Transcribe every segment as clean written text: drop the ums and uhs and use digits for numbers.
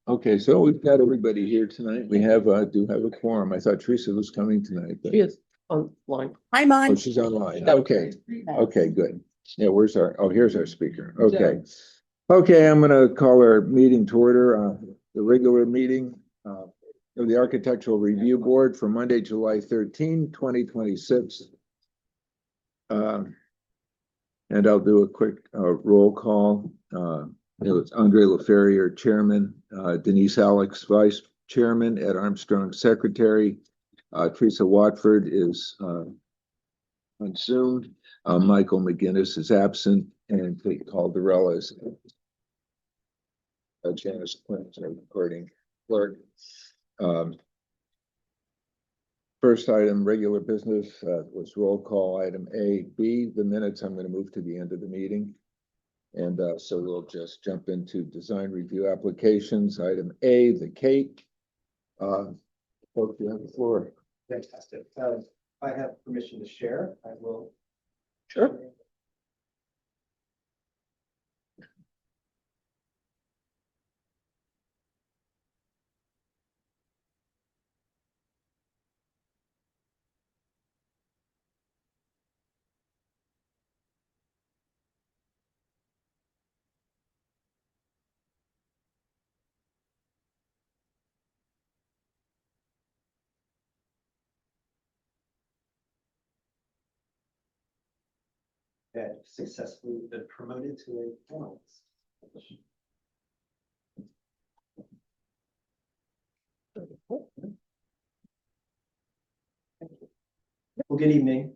Okay, so we've got everybody here tonight. We have, do have a quorum. I thought Teresa was coming tonight, but She is online. Hi, oh, Mike. she's online. Okay, okay, good. Yeah, where's our, oh, here's our speaker. Okay. Okay, I'm gonna call our meeting to order, the regular meeting of the Architectural Review Board for Monday, July 13, 2026. And I'll do a quick roll call. It's Andre LaFerrier, Chairman, Denise Alex, Vice Chairman, Ed Armstrong, Secretary. Teresa Watford is on Zoom. Michael McGinnis is absent, and Kate Caldarella is Janice Clinton, our recording clerk. First item, regular business, was roll call. Item A. B, the minutes I'm going to move to the end of the meeting. And so we'll just jump into design review applications. Item A, the Kate. Folks, you have the floor. Fantastic. I have permission to share. I will. Sure. That successfully been promoted to a panelist. Well, good evening,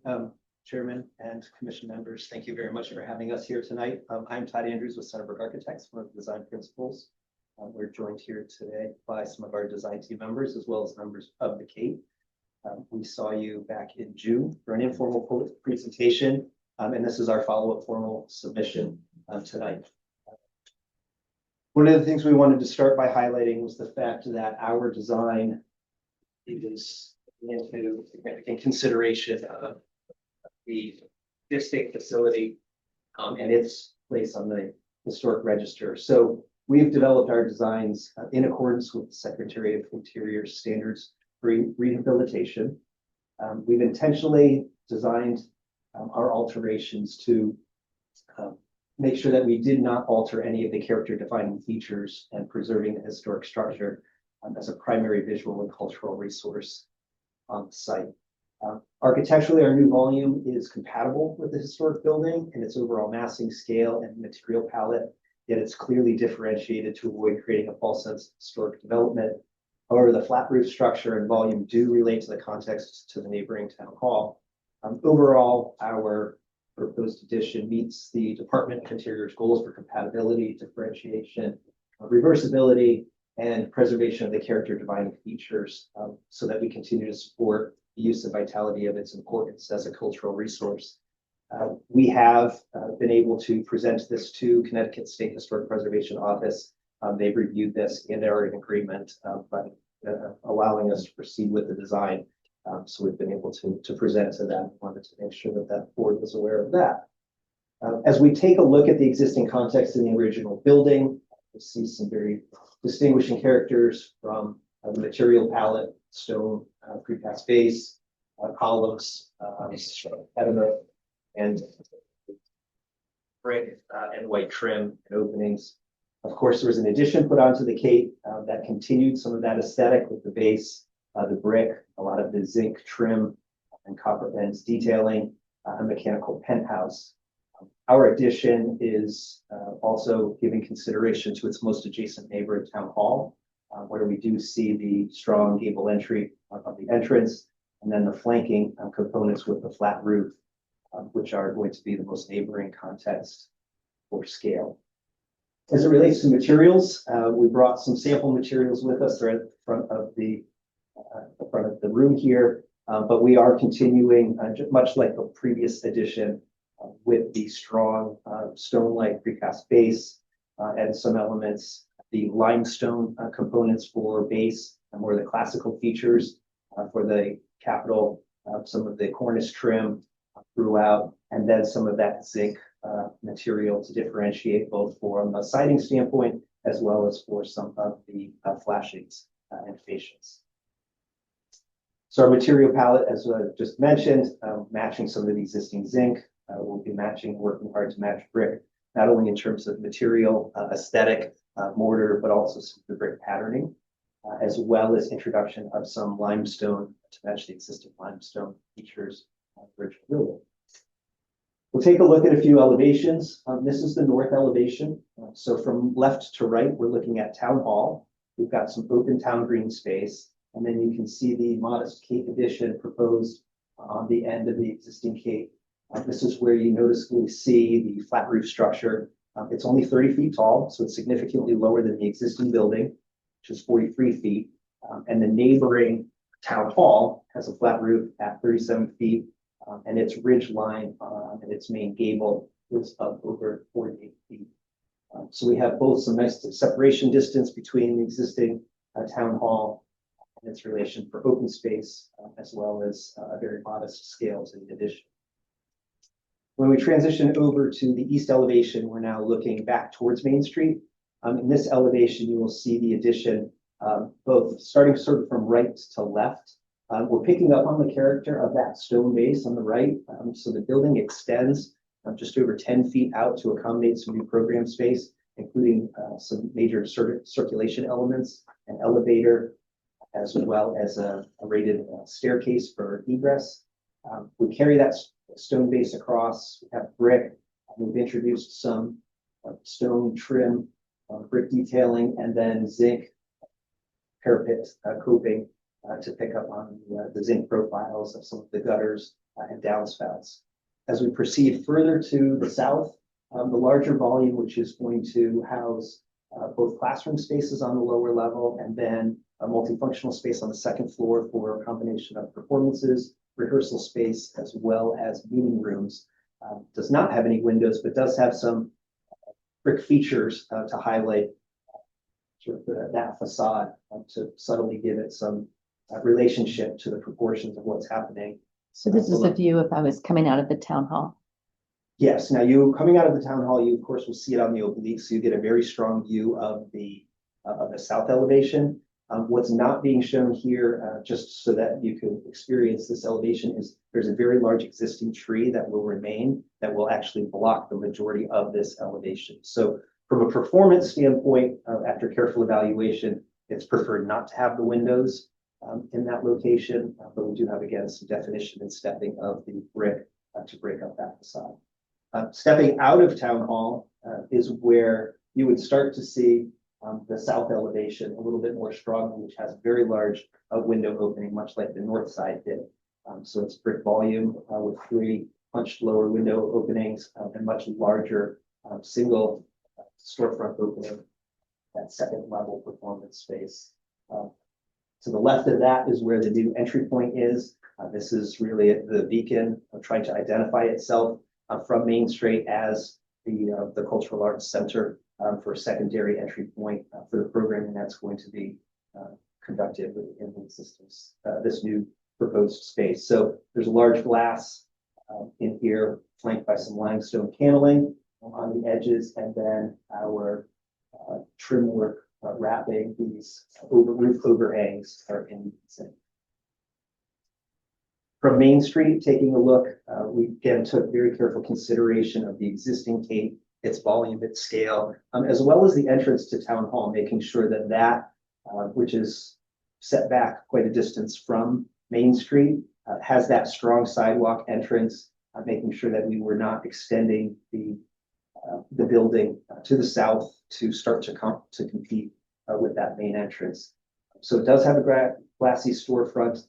Chairman and Commission members. Thank you very much for having us here tonight. I'm Todd Andrews with Saybrook Architects, one of the design principals. We're joined here today by some of our design team members, as well as members of the Cape. We saw you back in June for an informal presentation, and this is our follow-up formal submission tonight. One of the things we wanted to start by highlighting was the fact that our design is into significant consideration of the existing facility and its place on the historic register. So we've developed our designs in accordance with the Secretary of Interior standards for rehabilitation. We've intentionally designed our alterations to make sure that we did not alter any of the character defining features and preserving the historic structure as a primary visual and cultural resource on the site. Architecturally, our new volume is compatible with the historic building and its overall massing scale and material palette, yet it's clearly differentiated to avoid creating a false sense of historic development. However, the flat roof structure and volume do relate to the context to the neighboring town hall. Overall, our proposed addition meets the Department of Interior's goals for compatibility, differentiation, reversibility, and preservation of the character defining features so that we continue to support the use and vitality of its importance as a cultural resource. We have been able to present this to Connecticut State Historic Preservation Office. They've reviewed this and they're in agreement, but allowing us to proceed with the design. So we've been able to present to them. Wanted to make sure that that board was aware of that. As we take a look at the existing context in the original building, we see some very distinguishing characters from the material palette, stone, precast base, columns, pediment, and brick and white trim and openings. Of course, there was an addition put onto the Cape that continued some of that aesthetic with the base, the brick, a lot of the zinc trim and copper bends detailing, a mechanical penthouse. Our addition is also giving consideration to its most adjacent neighbor at Town Hall, where we do see the strong gable entry of the entrance, and then the flanking components with the flat roof, which are going to be the most neighboring context for scale. As it relates to materials, we brought some sample materials with us. They're at the front of the room here, but we are continuing, much like the previous edition, with the strong stone-like precast base and some elements, the limestone components for base and more of the classical features for the capital, some of the cornice trim throughout, and then some of that zinc material to differentiate both from a siding standpoint as well as for some of the flashings and fascias. So our material palette, as I just mentioned, matching some of the existing zinc. We'll be working hard to match brick, not only in terms of material, aesthetic, mortar, but also some of the brick patterning, as well as introduction of some limestone to match the existing limestone features of the original building. We'll take a look at a few elevations. This is the north elevation. So from left to right, we're looking at Town Hall. We've got some open town green space. And then you can see the modest cape addition proposed on the end of the existing cape. This is where you noticeably see the flat roof structure. It's only 30 feet tall, so it's significantly lower than the existing building, which is 43 feet. And the neighboring Town Hall has a flat roof at 37 feet, and its ridge line and its main gable is of over 48 feet. So we have both some nice separation distance between the existing Town Hall and its relation for open space, as well as a very modest scale to the addition. When we transition over to the east elevation, we're now looking back towards Main Street. In this elevation, you will see the addition, both starting sort of from right to left. We're picking up on the character of that stone base on the right. So the building extends just over 10 feet out to accommodate some new program space, including some major circulation elements, an elevator, as well as a rated staircase for egress. We carry that stone base across. We have brick. We've introduced some stone trim, brick detailing, and then zinc parapet coping to pick up on the zinc profiles of some of the gutters and downspouts. As we proceed further to the south, the larger volume, which is going to house both classroom spaces on the lower level and then a multifunctional space on the second floor for a combination of performances, rehearsal space, as well as meeting rooms. Does not have any windows, but does have some brick features to highlight sort of that facade to subtly give it some relationship to the proportions of what's happening. So this is a view if I was coming out of the town hall. Yes, now you coming out of the town hall, you of course will see it on the oblique, so you get a very strong view of the south elevation. What's not being shown here, just so that you can experience this elevation, is there's a very large existing tree that will remain, that will actually block the majority of this elevation. So from a performance standpoint, after careful evaluation, it's preferred not to have the windows in that location, but we do have, again, some definition and stepping of the brick to break up that facade. Stepping out of Town Hall is where you would start to see the south elevation a little bit more strongly, which has a very large window opening, much like the north side did. So it's brick volume with 3 punched lower window openings and much larger single storefront opening, that second level performance space. To the left of that is where the new entry point is. This is really the beacon of trying to identify itself from Main Street as the Cultural Arts Center for a secondary entry point for the programming that's going to be conducted within the systems, this new proposed space. So there's a large glass in here, flanked by some limestone paneling on the edges, and then our trim work wrapping these roof overhangs are in sync. From Main Street, taking a look, we again took very careful consideration of the existing cape, its volume, its scale, as well as the entrance to Town Hall, making sure that which is set back quite a distance from Main Street, has that strong sidewalk entrance, making sure that we were not extending the building to the south to start to compete with that main entrance. So it does have a glassy storefront.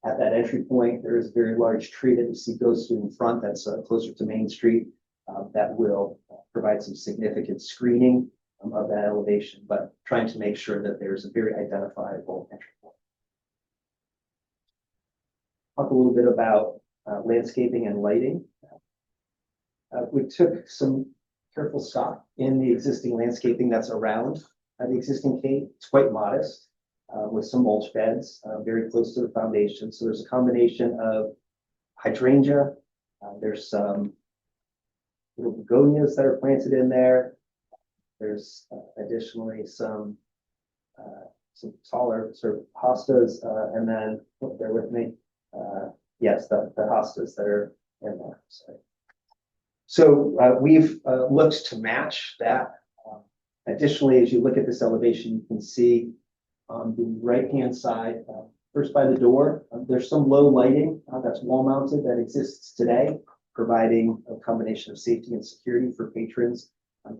At that entry point, there is a very large tree that you see goes through in front that's closer to Main Street that will provide some significant screening of that elevation, but trying to make sure that there's a very identifiable entry point. Talk a little bit about landscaping and lighting. We took some careful stock in the existing landscaping that's around the existing cape. It's quite modest. With some mulch beds very close to the foundation. So there's a combination of hydrangea. There's some little begonias that are planted in there. There's additionally some taller sort of hostas, and then, bear with me, yes, the hostas that are in there. So we've looked to match that. Additionally, as you look at this elevation, you can see on the right-hand side, first by the door, there's some low lighting that's wall-mounted that exists today, providing a combination of safety and security for patrons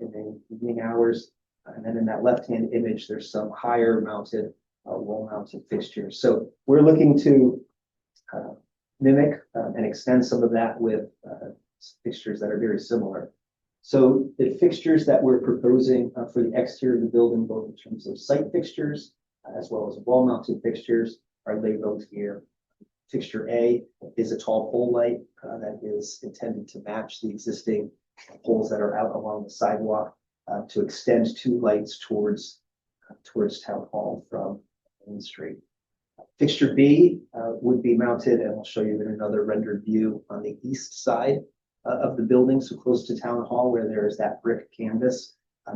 in the evening hours. And then in that left-hand image, there's some higher mounted, wall-mounted fixtures. So we're looking to mimic and extend some of that with fixtures that are very similar. So the fixtures that we're proposing for the exterior of the building, both in terms of site fixtures as well as wall-mounted fixtures, are labeled here. Fixture A is a tall pole light that is intended to match the existing poles that are out along the sidewalk to extend two lights towards Town Hall from Main Street. Fixture B would be mounted, and I'll show you in another rendered view, on the east side of the building, so close to Town Hall, where there is that brick canvas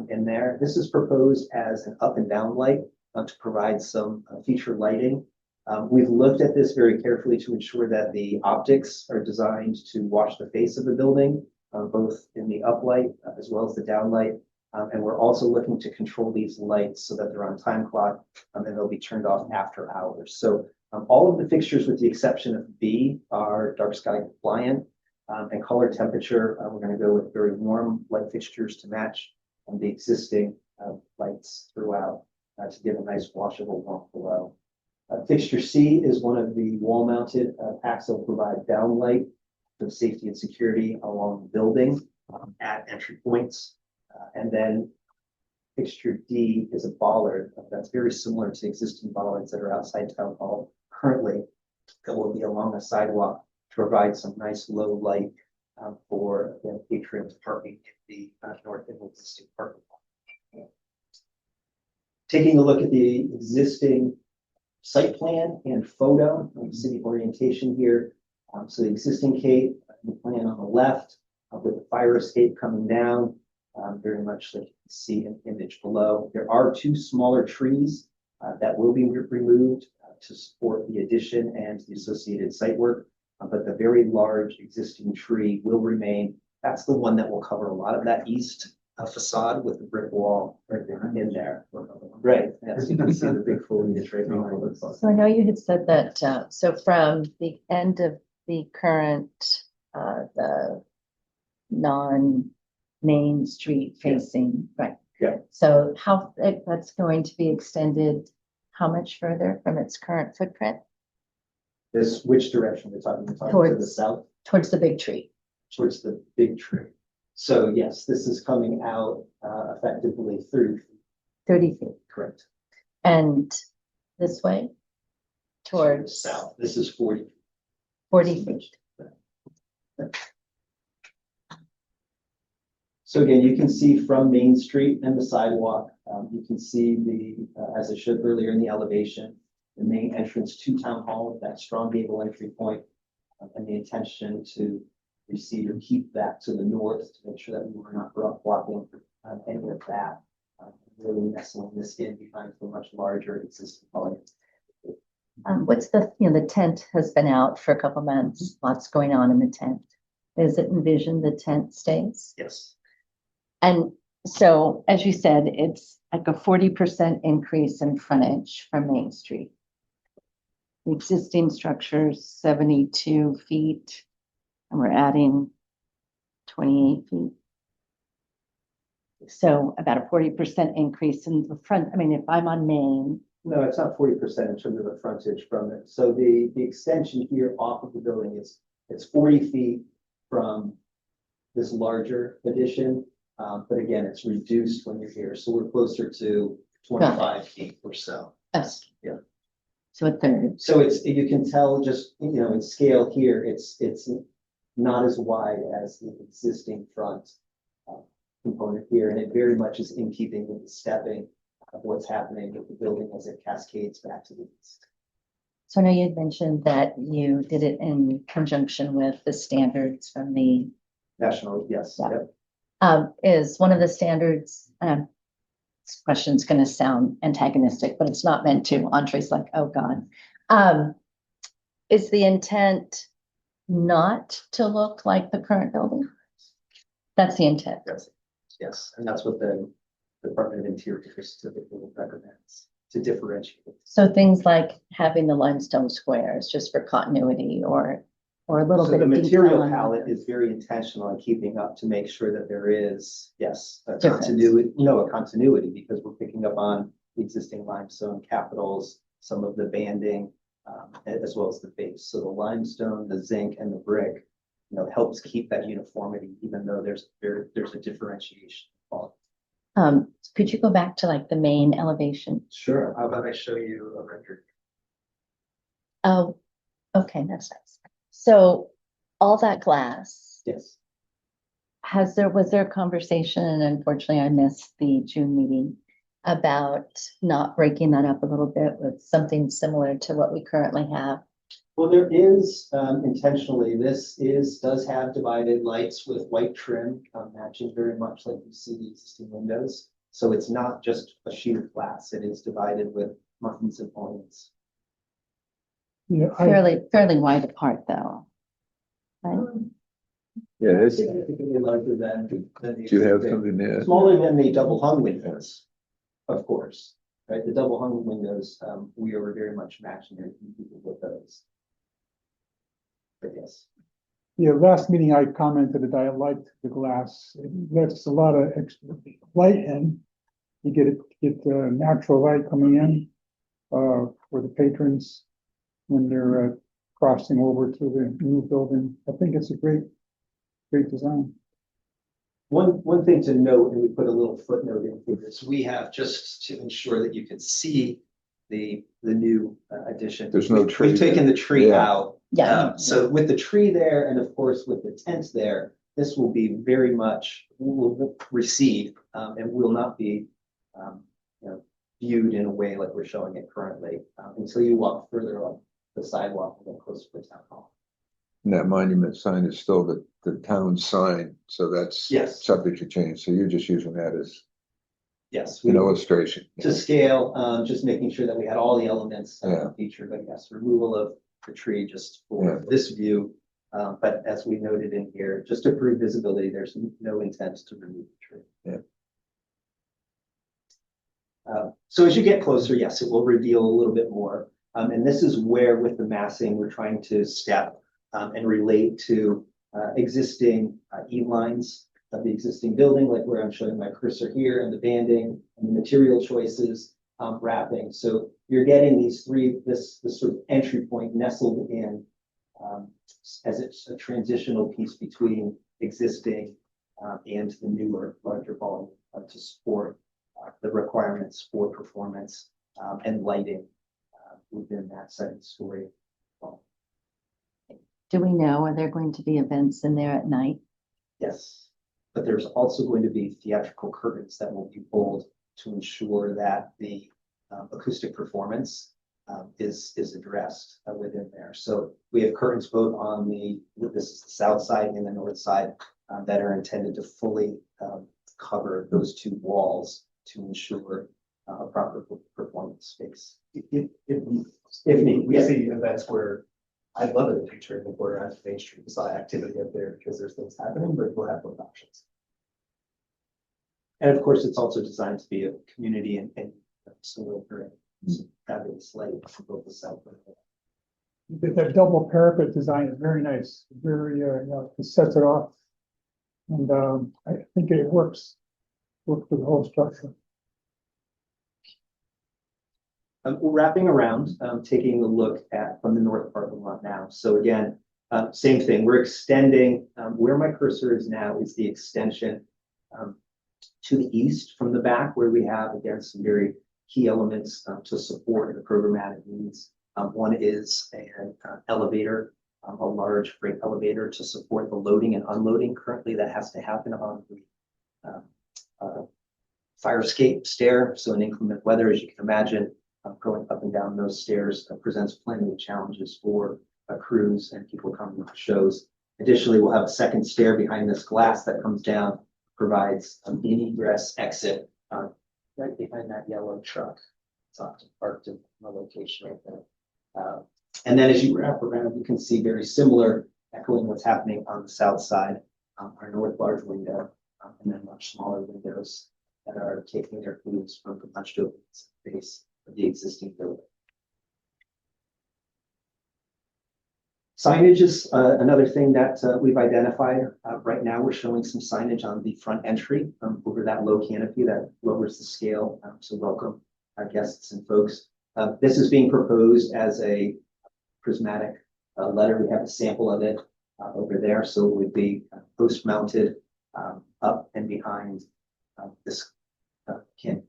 in there. This is proposed as an up and down light to provide some feature lighting. We've looked at this very carefully to ensure that the optics are designed to wash the face of the building, both in the uplight as well as the downlight. And we're also looking to control these lights so that they're on time clock and they'll be turned off after hours. So all of the fixtures, with the exception of B, are dark sky compliant. And color temperature, we're going to go with very warm light fixtures to match the existing lights throughout to give a nice washable warmth below. Fixture C is one of the wall-mounted packs that will provide downlight for safety and security along the building at entry points. And then fixture D is a bollard that's very similar to existing bollards that are outside Town Hall currently, that will be along the sidewalk to provide some nice low light for the patrons parking in the north and existing parking lot. Taking a look at the existing site plan and photo of city orientation here. So the existing Cape, the plan on the left with the fire escape coming down, very much like you can see in the image below. There are two smaller trees that will be removed to support the addition and the associated site work, but the very large existing tree will remain. That's the one that will cover a lot of that east facade with the brick wall right there in there. Right, yes, you can see the big foliage right behind it. So I know you had said that, so from the end of the current, the non-Main Street facing, right? Yeah. So how, that's going to be extended how much further from its current footprint? This, which direction we're talking? We're talking to the Towards- south, Towards the big tree. towards the big tree. So yes, this is coming out effectively through. 30 feet. Correct. And this way? Towards South. This is 40. 40 feet. So again, you can see from Main Street and the sidewalk, you can see the, as I showed earlier in the elevation, the main entrance to Town Hall with that strong gable entry point, and the intention to recede or keep that to the north to make sure that we were not blocking any of that, really nestling this in behind the much larger existing volume. What's the, the tent has been out for a couple months, lots going on in the tent. Is it envisioned the tent stays? Yes. And so, as you said, it's like a 40% increase in frontage from Main Street. The existing structure is 72 feet, and we're adding 28 feet. So about a 40% increase in the front. I mean, if I'm on Main. No, it's not 40% in terms of the frontage from it. So the extension here off of the building is, it's 40 feet from this larger addition. But again, it's reduced when you're here. So we're closer to 25 feet or so. Yes. Yeah. So a third. So it's, you can tell just, in scale here, it's not as wide as the existing front component here. And it very much is in keeping with the stepping of what's happening with the building as it cascades back to the east. So I know you had mentioned that you did it in conjunction with the standards from the National, yes. Yeah. Yep. is one of the standards, this question's gonna sound antagonistic, but it's not meant to. Andre's like, oh, God. Is the intent not to look like the current building? That's the intent. Yes, yes, and that's what the Department of Interior specifically recommends to differentiate. So things like having the limestone squares just for continuity or a little So bit the of detail material on palette that. is very intentional in keeping up to make sure that there is, yes, a Difference. continuity, a continuity, because we're picking up on the existing limestone capitals, some of the banding, as well as the base. So the limestone, the zinc, and the brick, helps keep that uniformity, even though there's a differentiation. Could you go back to like the main elevation? Sure. How about I show you a record? Oh, okay, that's nice. So all that glass, Yes. was there a conversation, and unfortunately I missed the June meeting, about not breaking that up a little bit with something similar to what we currently have? Well, there is intentionally, does have divided lights with white trim, matching very much like you see the existing windows. So it's not just a sheet of glass, it is divided with muffins and onions. Yeah, Fairly wide apart though. Right? Yeah, it's, Significantly larger than the. do you have existing. something there? Smaller than the double hung windows, of course, right? The double hung windows, we are very much matching people with those. But yes. yeah, last meeting I commented that I liked the glass. It lets a lot of extra light in. You get natural light coming in for the patrons when they're crossing over to the new building. I think it's a great design. One thing to note, and we put a little footnote in for this, we have, just to ensure that you can see the new addition. There's no tree We've taken there. the tree Yeah. out. Yeah. So with the tree there, and of course with the tent there, this will be very much, will recede, and will not be, viewed in a way like we're showing it currently, until you walk further up the sidewalk and get closer to town hall. And that monument sign is still the town sign, so that's Yes. subject to change. So you're just using that as Yes. an illustration. To scale, just making sure that we had all the elements Yeah. featured, but yes, removal of the tree just for this view. But as we noted in here, just to prove visibility, there's no intent to remove the tree. Yeah. So as you get closer, yes, it will reveal a little bit more. And this is where, with the massing, we're trying to step and relate to existing E-lines of the existing building, like where I'm showing my cursor here, and the banding and the material choices, wrapping. So you're getting these this sort of entry point nestled in as it's a transitional piece between existing and the newer, larger volume to support the requirements for performance and lighting within that second story. Do we know, are there going to be events in there at night? Yes, but there's also going to be theatrical curtains that will be pulled to ensure that the acoustic performance is addressed within there. So we have curtains both on this is the south side and the north side that are intended to fully cover those two walls to ensure a proper performance space. If If need, we yeah. see events where I'd love it to picture the border on Main Street, beside activity up there because there's things happening, but we'll have both options. And of course, it's also designed to be a community and so we're having slight for both the south and the north. That double parapet design is very nice, very, it sets it off. And I think it works for the whole structure. We're wrapping around, taking a look at from the north parking lot now. So again, same thing, we're extending, where my cursor is now is the extension to the east from the back, where we have, again, some very key elements to support the programmatic needs. One is an elevator, a large freight elevator to support the loading and unloading currently that has to happen on the fire escape stair. So in inclement weather, as you can imagine, going up and down those stairs presents plenty of challenges for crews and people coming to shows. Additionally, we'll have a second stair behind this glass that comes down, provides an egress exit right behind that yellow truck. It's often parked in a location right there. And then as you wrap around, you can see very similar, echoing what's happening on the south side, our north large window, and then much smaller windows that are taking their cues from the punched open space of the existing building. Signage is another thing that we've identified. Right now, we're showing some signage on the front entry over that low canopy that lowers the scale. So welcome our guests and folks. This is being proposed as a prismatic letter. We have a sample of it over there. So it would be post mounted up and behind this canopy.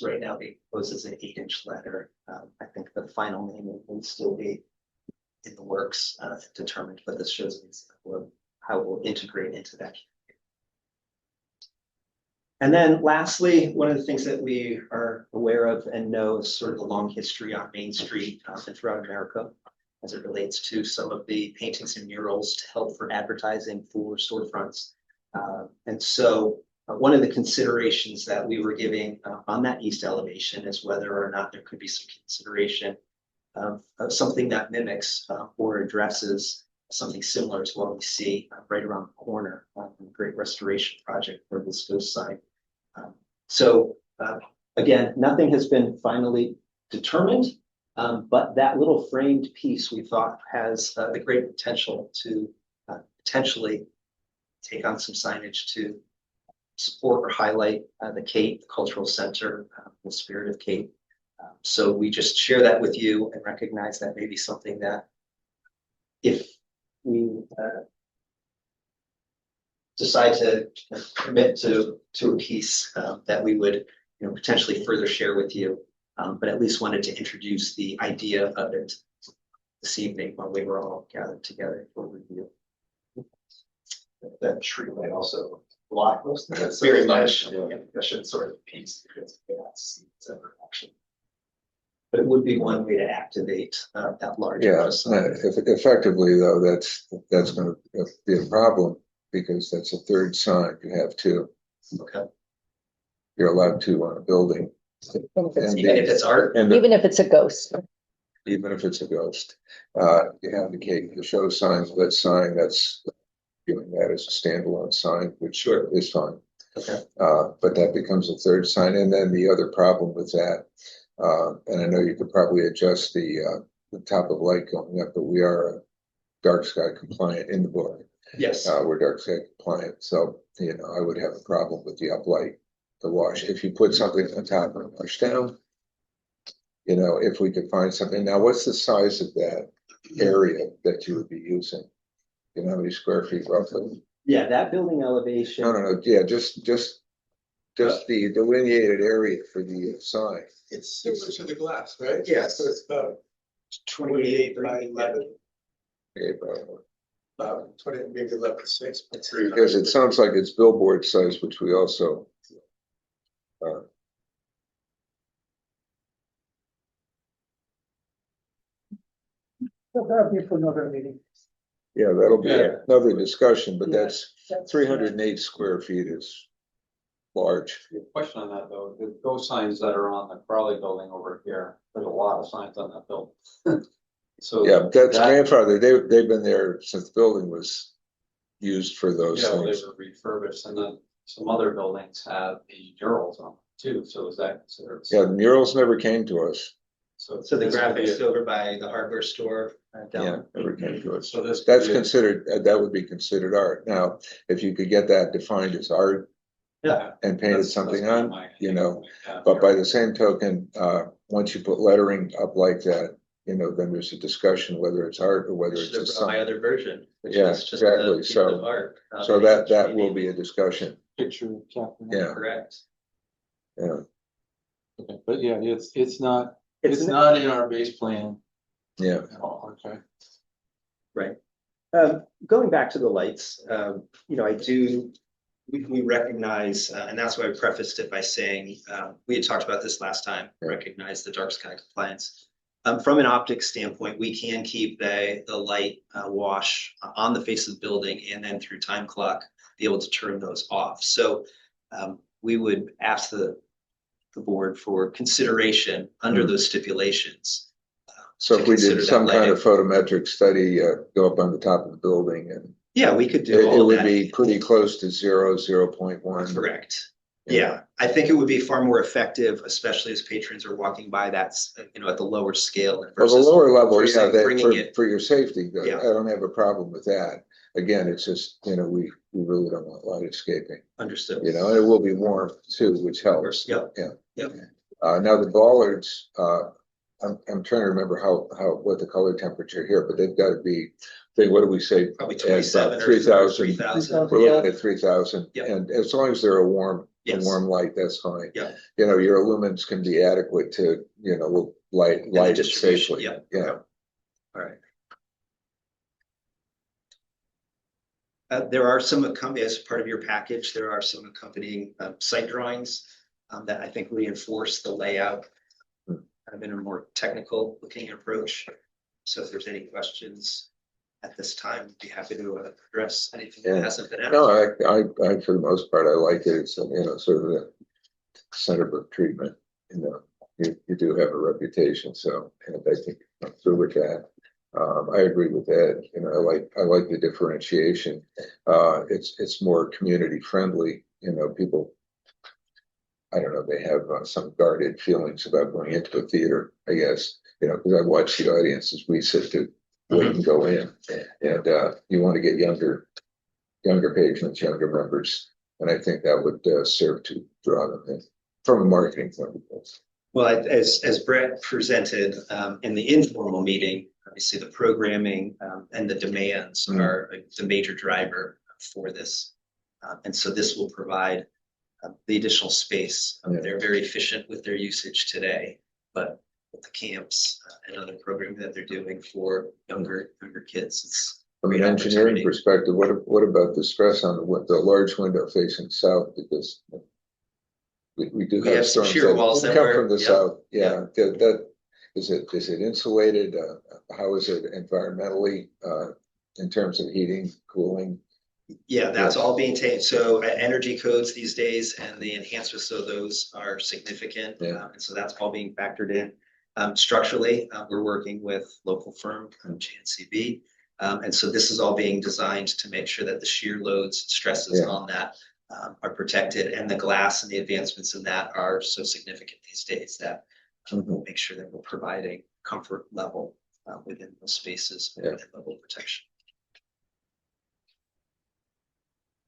Right now, they propose as an 8-inch letter. I think the final name will still be in the works, determined, but this shows an example of how it will integrate into that. And then lastly, one of the things that we are aware of and know is sort of the long history on Main Street and throughout America as it relates to some of the paintings and murals to help for advertising for storefronts. And so one of the considerations that we were giving on that east elevation is whether or not there could be some consideration of something that mimics or addresses something similar to what we see right around the corner in the Great Restoration Project for this ghost site. So again, nothing has been finally determined, but that little framed piece we thought has the great potential to potentially take on some signage to support or highlight the Cape, the cultural center, the spirit of Cape. So we just share that with you and recognize that may be something that if we decide to commit to a piece that we would potentially further share with you, but at least wanted to introduce the idea of it this evening when we were all gathered together for review. That tree might also block most of that. So Very much. That should sort of piece because we have to see it's ever action. But it would be one way to activate that large. Yeah, facade. effectively though, that's going to be a problem because that's a third sign. You have two. Okay. You're allowed two on a building. And Even if it's art. and Even if it's a ghost. even if it's a ghost, you have the show sign, lit sign. That's doing that as a standalone sign, which is fine. Okay. But that becomes a third sign, and then the other problem with that, and I know you could probably adjust the top of light going up, but we are dark sky compliant in the book. Yes. We're dark sky compliant, so I would have a problem with the uplight, the wash. If you put something on top and wash down, if we could find something. Now, what's the size of that area that you would be using? How many square feet roughly? Yeah, that building elevation. No. Yeah, just the delineated area for the sign. It's similar to the glass, right? Yes. So it's about 28 by 11, Okay, but 20, maybe 11.6. because it sounds like it's billboard size, which we also. That'll be for another meeting. Yeah, that'll be Yeah. another discussion, but Yeah. that's 308 square feet is large. Question on that though, those signs that are on the Crowley building over here, there's a lot of signs on that building. So. Yeah, that's that- grandfather. They've been there since the building was used for those Yeah, they things. were refurbished and then some other buildings have the murals on them too, so is that considered? Yeah, the murals never came to us. So the this could be graphics a- over by the hardware store Yeah, down. never came to us. So this. That's could be a- considered, that would be considered art. Now, if you could get that defined as art Yeah. and painted That's- something that's on, my- yeah. but by the same token, once you put lettering up like that, then there's a discussion whether it's art or whether it's Should a have brought my sign. other version, which Yeah, is just exactly. a piece of art. So that will be a discussion. Picture. Yeah. Correct. Yeah, Okay, but yeah, it's not It's not in our base plan yeah. at all, okay? Right. Going back to the lights, we recognize, and that's why I prefaced it by saying, we had talked about this last time, Yeah. recognize the dark sky compliance. From an optics standpoint, we can keep the light wash on the face of the building and then through time clock be able to turn those off. So we would ask the board for consideration under those stipulations. So to if we consider did that some kind lighting. of photometric study, go up on the top of the building and Yeah, we could it, do it all would that. be pretty close to 0.1. Correct. Yeah, I think it would be far more effective, especially as patrons are walking by. That's, at the lower scale. Well, the lower level, versus yeah, that bringing it. for your safety, Yeah. I don't have a problem with that. Again, it's just, we really don't want light escaping, Understood. and it will be warm too, which helps. Yep. Yeah. Yep. Now the bollards, I'm trying to remember what the color temperature here, but they've got to be, what do we say? Probably At 27 or 3,000. 3,000. We're looking at 3,000, Yep. and as long as they're a warm light, that's fine. Yeah. Your lumens can be adequate to, light it distribution, safely. yeah. Yeah. All right. There are some as part of your package, there are some accompanying site drawings that I think reinforce the layout in a more technical looking approach. So if there's any questions at this time, I'd be happy to address anything that hasn't been asked. No, I for the most part, I like it. It's, sort of the Saybrook treatment, you do have a reputation, so, and I think I'm through with that. I agree with that. I like the differentiation. It's more community friendly. People, I don't know, they have some guarded feelings about going into a theater, I guess, because I watch the audience as we sit to wait and go in, and you want to get younger patrons, younger members, and I think that would serve to draw them in from a marketing point of view. Well, as Brett presented in the informal meeting, obviously the programming and the demands are the major driver for this. And so this will provide the additional space. They're very efficient with their usage today, but with the camps and other programming that they're doing for younger kids, it's from an engineering opportunity. perspective, what about the stress on the large window facing south? Because we do We have some storms shear that walls that come were- from the yeah, south. Yeah, that is it insulated? How is it environmentally in terms of heating, cooling? Yeah, that's all being taken. So energy codes these days and the enhancements of those are significant. Yeah. And so that's all being factored in. Structurally, we're working with local firm, JNCB. And so this is all being designed to make sure that the shear loads, stresses on that are protected, and the glass and the advancements in that are so significant these days that we'll make sure that we're providing comfort level within those spaces and level of protection.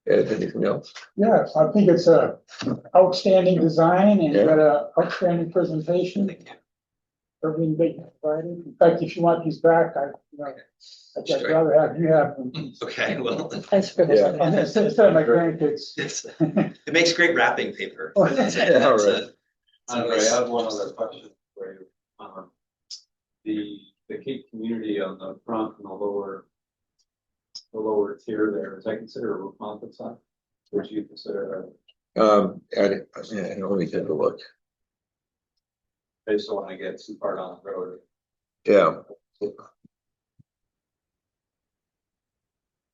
Ed, anything else? Yes, I think it's a outstanding design and you got a outstanding presentation. Thank you. Everything they provided. In fact, if you want these back, I'd rather have you have them. Okay, well, Instead of my grandkids. it makes great wrapping paper. Oh, That's yeah, all right. Andre, I have one other question for you. The Cape community on the front and the lower tier there, is that considered a roof mounted sign? Would you consider Let me take a look. based on when I get too far down the road? Yeah.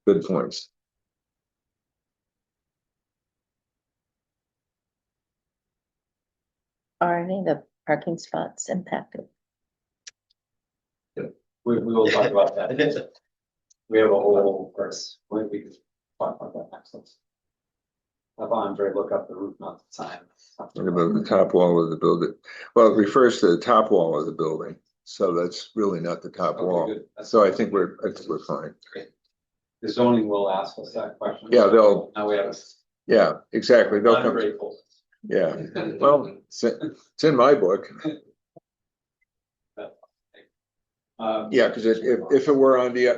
Good points. Are any of the parking spots impacted? We will talk about that. We have a whole course. We can talk about that next. Let's have Andre look up the roof mounted sign. What about the top wall of the building? Well, it refers to the top wall of the building, so that's really not the top Okay, wall. good. So I think we're fine. The zoning will ask us that question. Yeah, they'll. Now we have. Yeah, exactly. They'll I'm come. grateful. Yeah. Well, it's in my book. Yeah, because if it were on the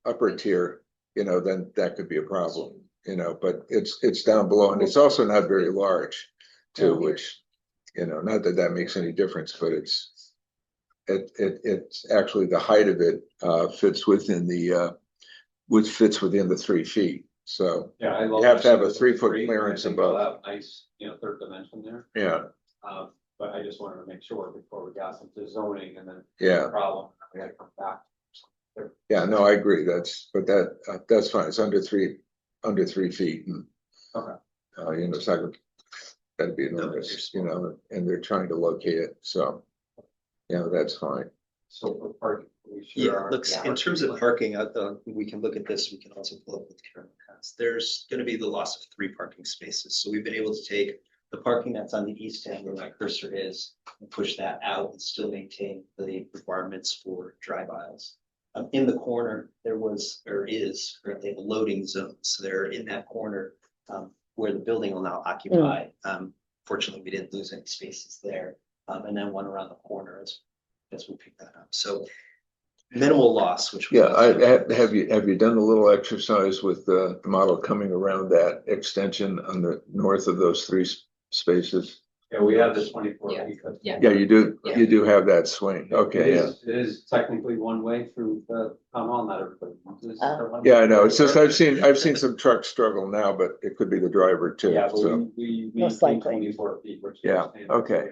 upper tier, then that could be a problem. But it's down below, and it's also not very large, too. Which, not that makes any difference, but it's actually the height of it fits within the 3 feet. So Yeah, I love. you have to have a this. 3 foot Great, clearance I think we'll above. have Nice, third dimension there. Yeah, But I just wanted to make sure before we got into zoning and then. yeah, Problem, we had to come back. yeah. No, I agree. That's fine. It's under 3 under 3 feet and. Okay. You know, it's not gonna, that'd be enormous, you know, and they're trying to locate it, so. Yeah, that's fine. So for parking. we sure Yeah, are- looks, in terms of parking, we can look at this, we can also pull up what Carolyn has. There's gonna be the loss of 3 parking spaces, so we've been able to take the parking that's on the east end where my cursor is and push that out and still maintain the requirements for drive aisles. In the corner, there was, or is, currently a loading zone, so they're in that corner where the building will now occupy. Fortunately, we didn't lose any spaces there, and then one around the corner as we pick that up. So minimal loss, which was. Yeah, have you done a little exercise with the model coming around that extension on the north of those 3 spaces? Yeah, we have the 24 Yeah. feet. Yeah. Yeah, you Yeah. do have that swing, okay, yeah. It is technically one way through the town hall, not everybody uses. Yeah, I know, it's just, I've seen some trucks struggle now, but it could be the driver too, Yeah, but so, we Most maintain likely. 24 feet. which is Yeah, standard. okay.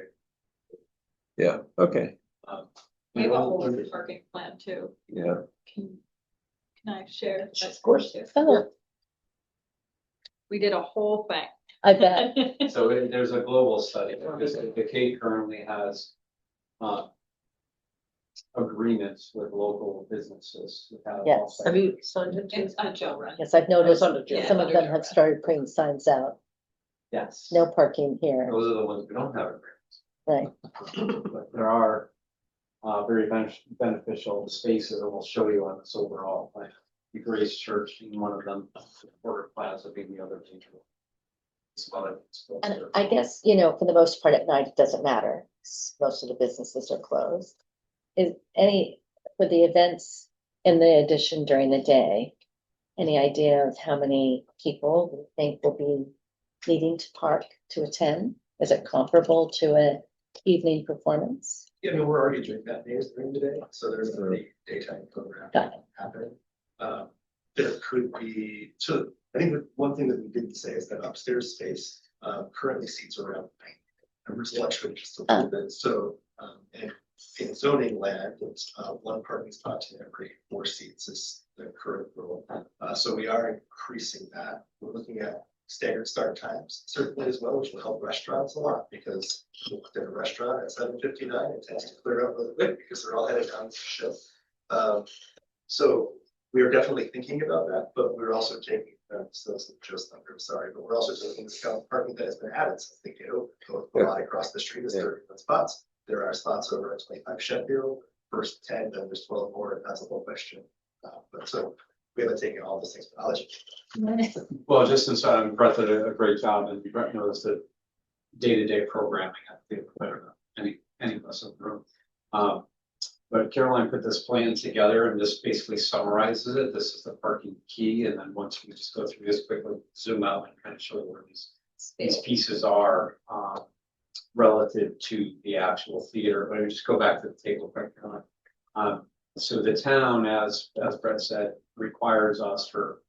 Yeah, okay, We have a whole parking plan too. yeah. Can I share? Of course. Oh, We did a whole thing. I bet. So there's a global study, because the Cape currently has agreements with local businesses. that have Yes. off-site- Have you signed it? It's on Joe, right? Yes, I've noticed It's under Joe. some of them have started putting signs out, Yes. no parking here, Those are the ones we don't have agreements. right? But there are very beneficial spaces, and we'll show you on this overall plan. The Grace Church being one of them, Porter Plaza being the other major one. It's about it. And I guess, you know, for the most part at night, it doesn't matter. Most of the businesses are closed. Is for the events in the addition during the day, any idea of how many people you think will be needing to park to attend? Is it comparable to a evening performance? Yeah, I mean, we're already doing that days during the day, so there's a daytime program Got it. happening. There could be, so I think that one thing that we didn't say is that upstairs space currently seats around 9 members, fluctuating just a little bit, so and in zoning land, it's 1 parking spot to every 4 seats is the current rule. So we are increasing that. We're looking at staggered start times certainly as well, which will help restaurants a lot, because you look at a restaurant at 7:59, it tends to clear up really quick because they're all headed down to shift. So we are definitely thinking about that, but we're also taking, so just under, sorry, but we're also taking into account parking that has been added since the ghetto, a lot across the street is 31 spots. There are spots over at 25 Sheffield, first 10, then there's 12 more, and that's a whole question. But so we haven't taken all those things, but I'll let you. Well, just since Brett did a great job, and Brett knows that day-to-day programming, I think better than any of us in the room. But Caroline put this plan together and this basically summarizes it. This is the parking key, and then once we just go through this quickly, zoom out and kind of show you where these pieces are relative to the actual theater. But I just go back to the table quick, Caroline. So the town, as Brett said, requires us for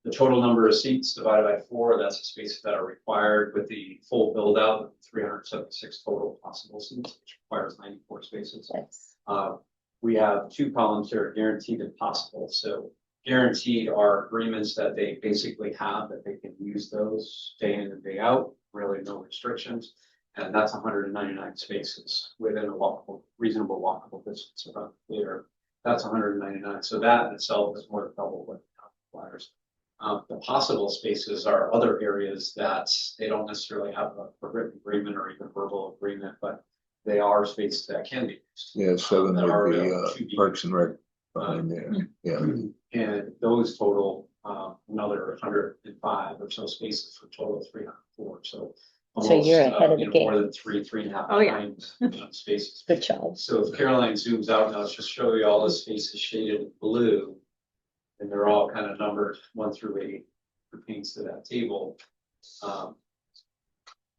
the total number of seats divided by 4. That's the spaces that are required with the full build out, 376 total possible seats, which requires 94 spaces. Yes. We have 2 columns here, guaranteed and possible. So guaranteed are agreements that they basically have that they can use those day in and day out, really no restrictions. And that's 199 spaces within a reasonable walkable distance of the theater. That's 199. So that in itself is more than double what the town requires. The possible spaces are other areas that they don't necessarily have a written agreement or even verbal agreement, but they are spaces that can be used. Yeah, 7 that are would available to be be Parks and Rec behind there, yeah. And those total another 105 or so spaces for a total of 304. So you're ahead of the more game. than 3.5 Oh, yeah. times spaces. Good job. So if Caroline zooms out, now let's just show you all the spaces shaded in blue. And they're all kind of numbered 1 through 8, pertains to that table.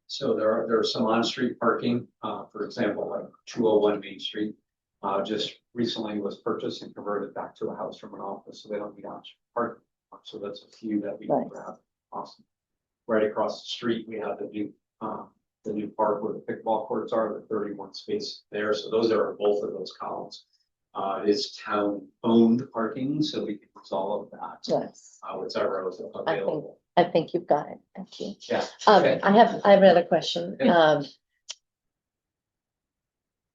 So there are some on-street parking, for example, like 201 Main Street. Just recently was purchased and converted back to a house from an office, so they don't need on-street parking. So that's a few that we can Nice. grab. Awesome. Right across the street, we have the new park where the pickleball courts are, the 31 space there. So those are both of those columns. is town-owned parking, so we can use all of that, Yes, whatever is available. I think you've got it. Thank you. Yeah. I have another question. Yeah.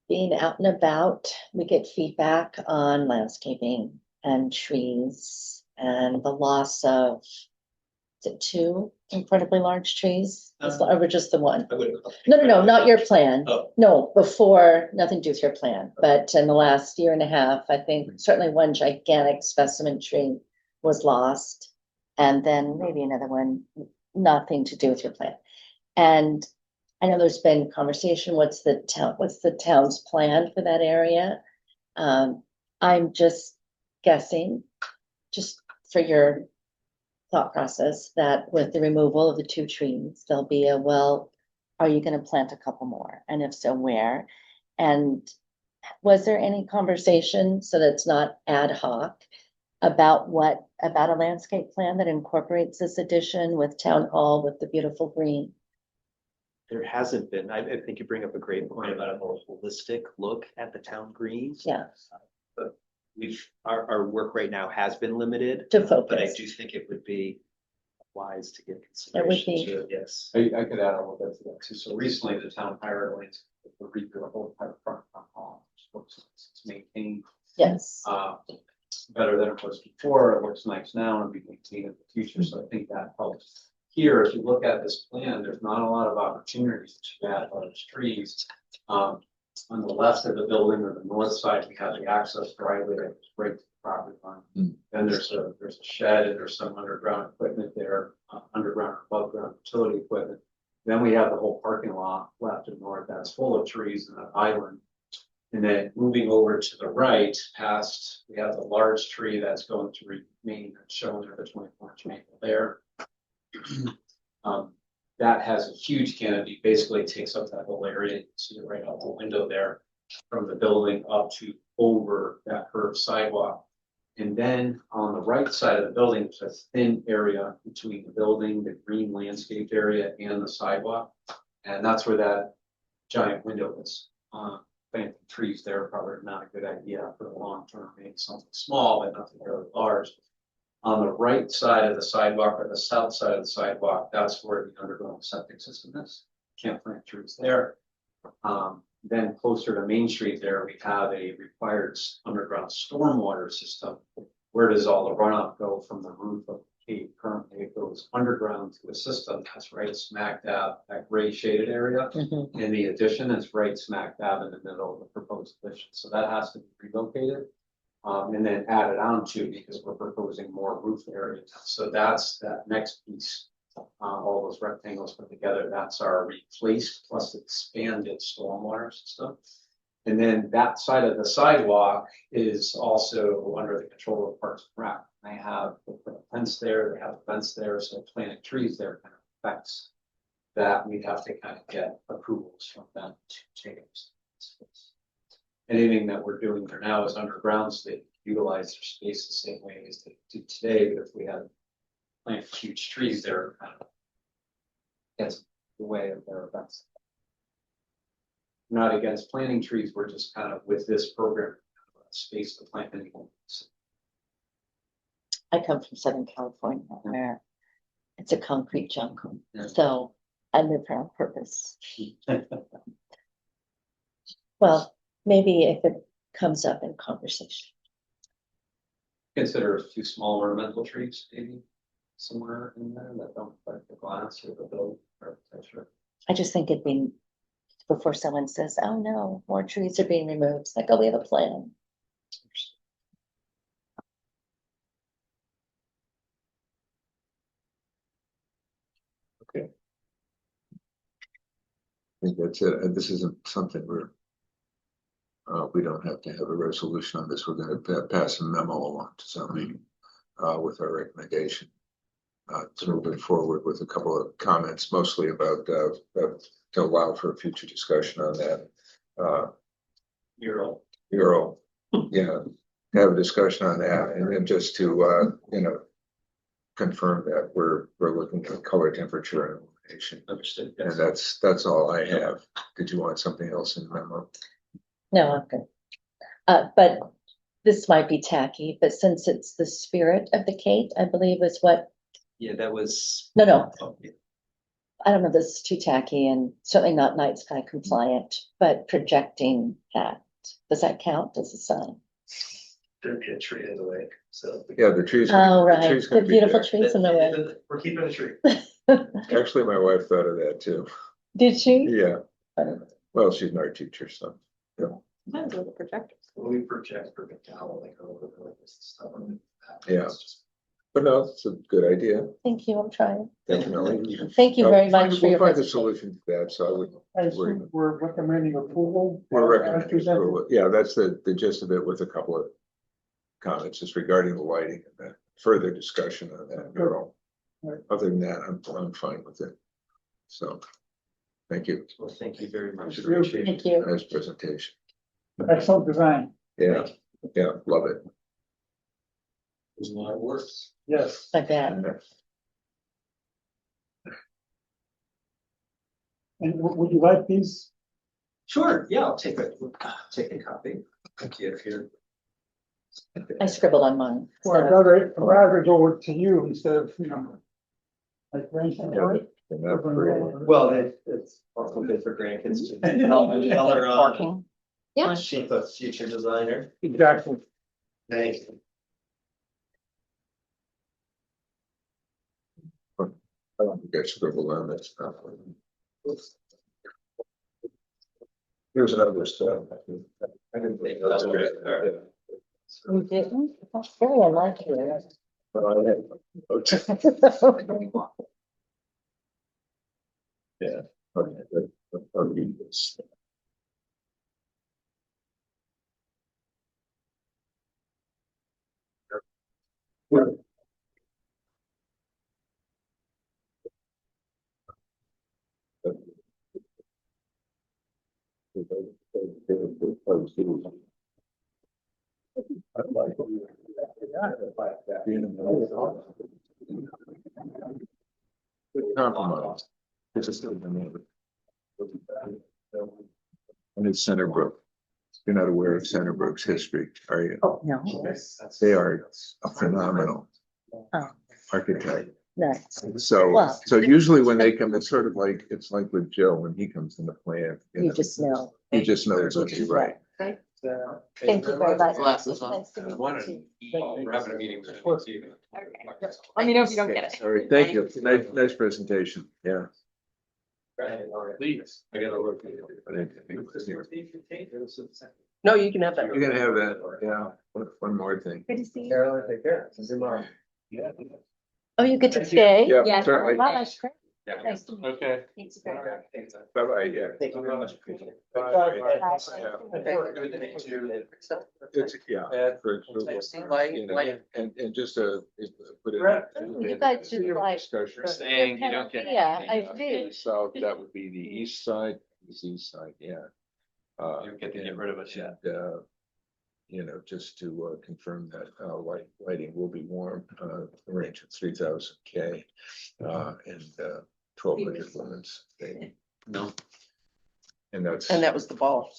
Being out and about, we get feedback on landscaping and trees and the loss of, is it two incredibly large trees? Or just the one? I wouldn't. No, not your plan. Oh. No, before, nothing to do with your plan, but in the last year and a half, I think certainly one gigantic specimen tree was lost. And then maybe another one, nothing to do with your plan. And I know there's been conversation, what's the town's plan for that area? I'm just guessing, just for your thought process, that with the removal of the two trees, there'll be a, well, are you gonna plant a couple more? And if so, where? And was there any conversation, so that's not ad hoc, about a landscape plan that incorporates this addition with town hall, with the beautiful green? There hasn't been. I think you bring up a great point about a more holistic look at the town greens. Yeah, But our work right now has been limited. to But I focus. do think it would be wise to give It would consideration be. to, yes. I could add a little bit to that too. So recently, the town hired a landscaper to redo the whole entire front hall. It's maintained Yes, better than it was before. It looks nice now and be maintained in the future. So I think that helps. Here, if you look at this plan, there's not a lot of opportunities to add large trees. On the left of the building or the north side, we have the access driveway that goes right to the property line. Then there's a shed and there's some underground equipment there, underground or above ground utility equipment. Then we have the whole parking lot left and north that's full of trees and an island. And then moving over to the right past, we have the large tree that's going to remain shown there, the 24-inch maple there. That has a huge canopy, basically takes up that whole area. You see it right out the window there, from the building up to over that curved sidewalk. And then on the right side of the building, there's a thin area between the building, the green landscaped area, and the sidewalk. And that's where that giant window is. Planting trees there, probably not a good idea for the long term, maybe something small, but nothing really large. On the right side of the sidewalk or the south side of the sidewalk, that's where the underground septic system is. Can't plant trees there. Then closer to Main Street there, we have a required underground stormwater system. Where does all the runoff go from the roof of the cave? Currently, it goes underground to a system that's right smack dab, that gray shaded area. mhm, And the addition is right smack dab in the middle of the proposed addition. So that has to be relocated. And then added on to, because we're proposing more roof area. So that's that next piece. All those rectangles put together, that's our replaced plus expanded stormwater system. And then that side of the sidewalk is also under the control of Parks and Rec. They put a fence there, they have a fence there, so planting trees there kind of affects that. We have to kind of get approvals from them to change. Anything that we're doing there now is underground, so they utilize their space the same way as they do today. But if we had planted huge trees there, it kind of gets in the way of their events. Not against planting trees, we're just kind of with this program, space to plant anything. I come from Southern California where it's a concrete jungle, Yeah. so I live here on purpose. Well, maybe if it comes up in conversation. Consider a few small ornamental trees, maybe somewhere in there that don't affect the glass or the building architecture. I just think it'd be, before someone says, oh no, more trees are being removed, it's like, oh, we have a plan. Okay. I think that's it. And this isn't something we don't have to have a resolution on this. We're gonna pass a memo along to zoning with our recommendation. To moving forward with a couple of comments, mostly about to allow for a future discussion on that. Mural, yeah, have a discussion on that, and then just to confirm that we're looking at color, temperature, and illumination. Understood. And Yes. that's all I have. Did you want something else in the memo? No, I'm good. But this might be tacky, but since it's the spirit of the Cape, I believe is what, Yeah, that was. no, Oh, yeah. I don't know, this is too tacky and certainly not night sky compliant, but projecting that, does that count as a sign? There'd be a tree in the way, so. Yeah, the trees. Oh, the right, trees the gonna be beautiful there. trees in the way. We're keeping a tree. Actually, my wife thought of that too. Did she? Yeah, well, she's an art teacher, so. Depends on the projectors. When we project for McDowell, like over the like this stuff. Yeah. It's just- But no, it's a good idea, Thank you, I'm trying. definitely. Thank you very much for your We'll find a presentation. solution to that, so I wouldn't I worry. assume we're recommending approval. We're as recommending presented. approval. Yeah, that's the gist of it with a couple of comments just regarding the lighting and that further discussion on that mural. Right. Other than that, I'm fine with it. So, thank you. Well, thank you very much. Thank you. Appreciate it. Thank you. Nice presentation. Excellent design. Yeah, yeah, love it. There's a lot of works. Yes. Like that. And would you like these? Sure, yeah, I'll take a copy. Thank you here. I scribbled on mine. Or I'd rather go to you instead of, you know. Like, for instance, Yeah, right? and that's great. Well, it's also good for grandkids to help color on Parking. Yeah. sheep of future designer. Exactly. Thank you. I don't think I scribbled on that stuff. Here's another stuff. I didn't think that was great. You didn't? That's very unlike you. But I had. Okay. Yeah. Okay, good. I'll read this. I like it. Compromise. It's a still the neighbor. And it's Centerbrook. You're not aware of Centerbrook's history, are you? Oh, no, They are a phenomenal oh, architect. nice. So, Well- so usually when they come, it's sort of like, it's like with Joe, when he comes in the plan. You just know. You just know it's gonna be right. Thank you very much. Glasses on. Nice to meet you. We're having a meeting. Okay. Let me know if you don't get it. All right, thank you. Nice presentation, yeah. Please, I gotta look. No, you can have that. You're gonna have that, yeah. One more thing. Good to see you. Carolyn, take care. Tomorrow. Oh, you get to stay? Yeah, Yeah. certainly. Wow, that's great. Yeah. Nice to meet you. Okay. Thanks very much. Bye-bye, yeah. Thank you very much. Appreciate it. Bye. Good to meet you. It's, yeah. for approval, Light, you know, light. And just put it. Oh, you guys just like- Discussion. Saying you don't get. Yeah, I do. So that would be the east side, this east side, yeah. You don't get to get rid of it yet. And, you know, just to confirm that lighting will be warm, range of 3,000 K. And 1,200 lumens. No. And that's. And that was the ball.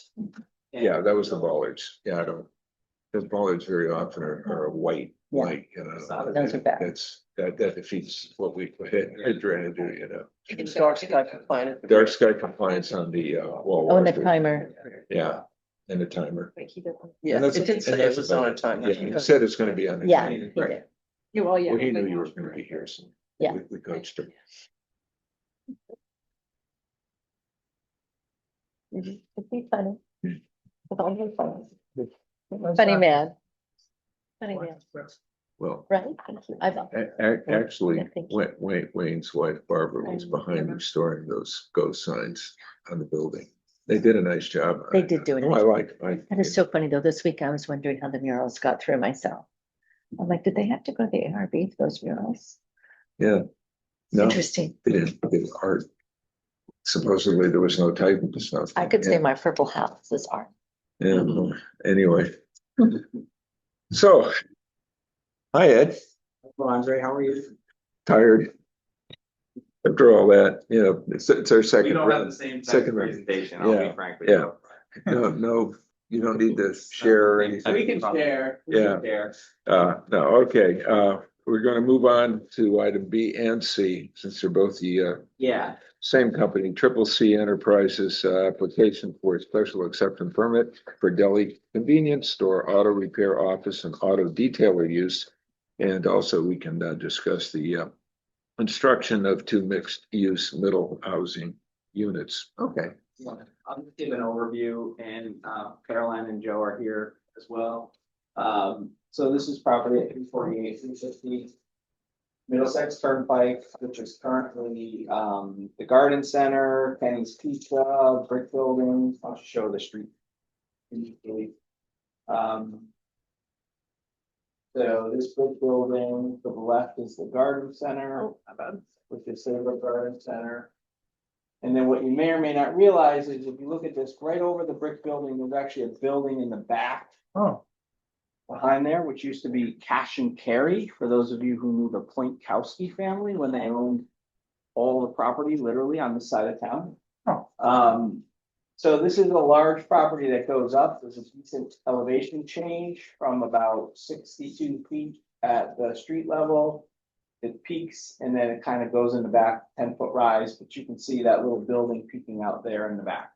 Yeah, that was the bollards. Yeah, I don't, the bollards very often are a white Yeah. light, you know. Those are bad. That defeats what we had trying to do, you know. It's dark sky compliant. Dark sky compliance on the wall. Oh, and the washers. timer. Yeah, and the timer. Yeah, And that's- it did and say it that's was on a about time. Yeah, it said it's gonna be on. the Yeah, timer. he did. Well, yeah. Well, he knew you were gonna be here, so. Yeah. We coached him. It'd be funny. Hmm. It's always funny. Funny man. Funny man, Well, right? I've, actually, Yeah, thank you. Wayne's wife Barbara was behind restoring those ghost signs on the building. They did a nice job. on They it. did do it. Oh, I like. that is so funny though. This week I was wondering how the murals got through myself. I'm like, did they have to go to the ARB for those murals? Yeah. No, Interesting. they didn't, they did art. Supposedly there was no type of stuff. I could say my purple house is art. Yeah, well, anyway. So. Hi, Ed. Well, Andre, how are you? Tired. After all that, you know, it's our second. We don't have round. the same type second of round. presentation, I'll Yeah, be frank with yeah. you. No, You don't need to share or anything. We can share. we can share. No, okay, we're gonna move on to item B and C, since they're both the, Yeah, same company, Triple C Enterprises, application for a special exception permit for deli convenience store, auto repair office and auto detailer use. And also we can discuss the construction of 2 mixed-use middle housing units. Okay. I'll just give an overview and Caroline and Joe are here as well. So this is property at 348, 350 Middlesex Turnpike, which is currently the garden center, Kenny's Pizza, brick building. I'll show the street. So this brick building to the left is the garden center, which is Saybrook Garden Center. And then what you may or may not realize is if you look at this, right over the brick building, there's actually a building in the back Oh, behind there, which used to be Cash and Carry, for those of you who knew the Pointkowski family when they owned all the property literally on this side of town. Oh. So this is a large property that goes up. There's a decent elevation change from about 62 feet at the street level. It peaks and then it kind of goes in the back, 10-foot rise, but you can see that little building peeking out there in the back.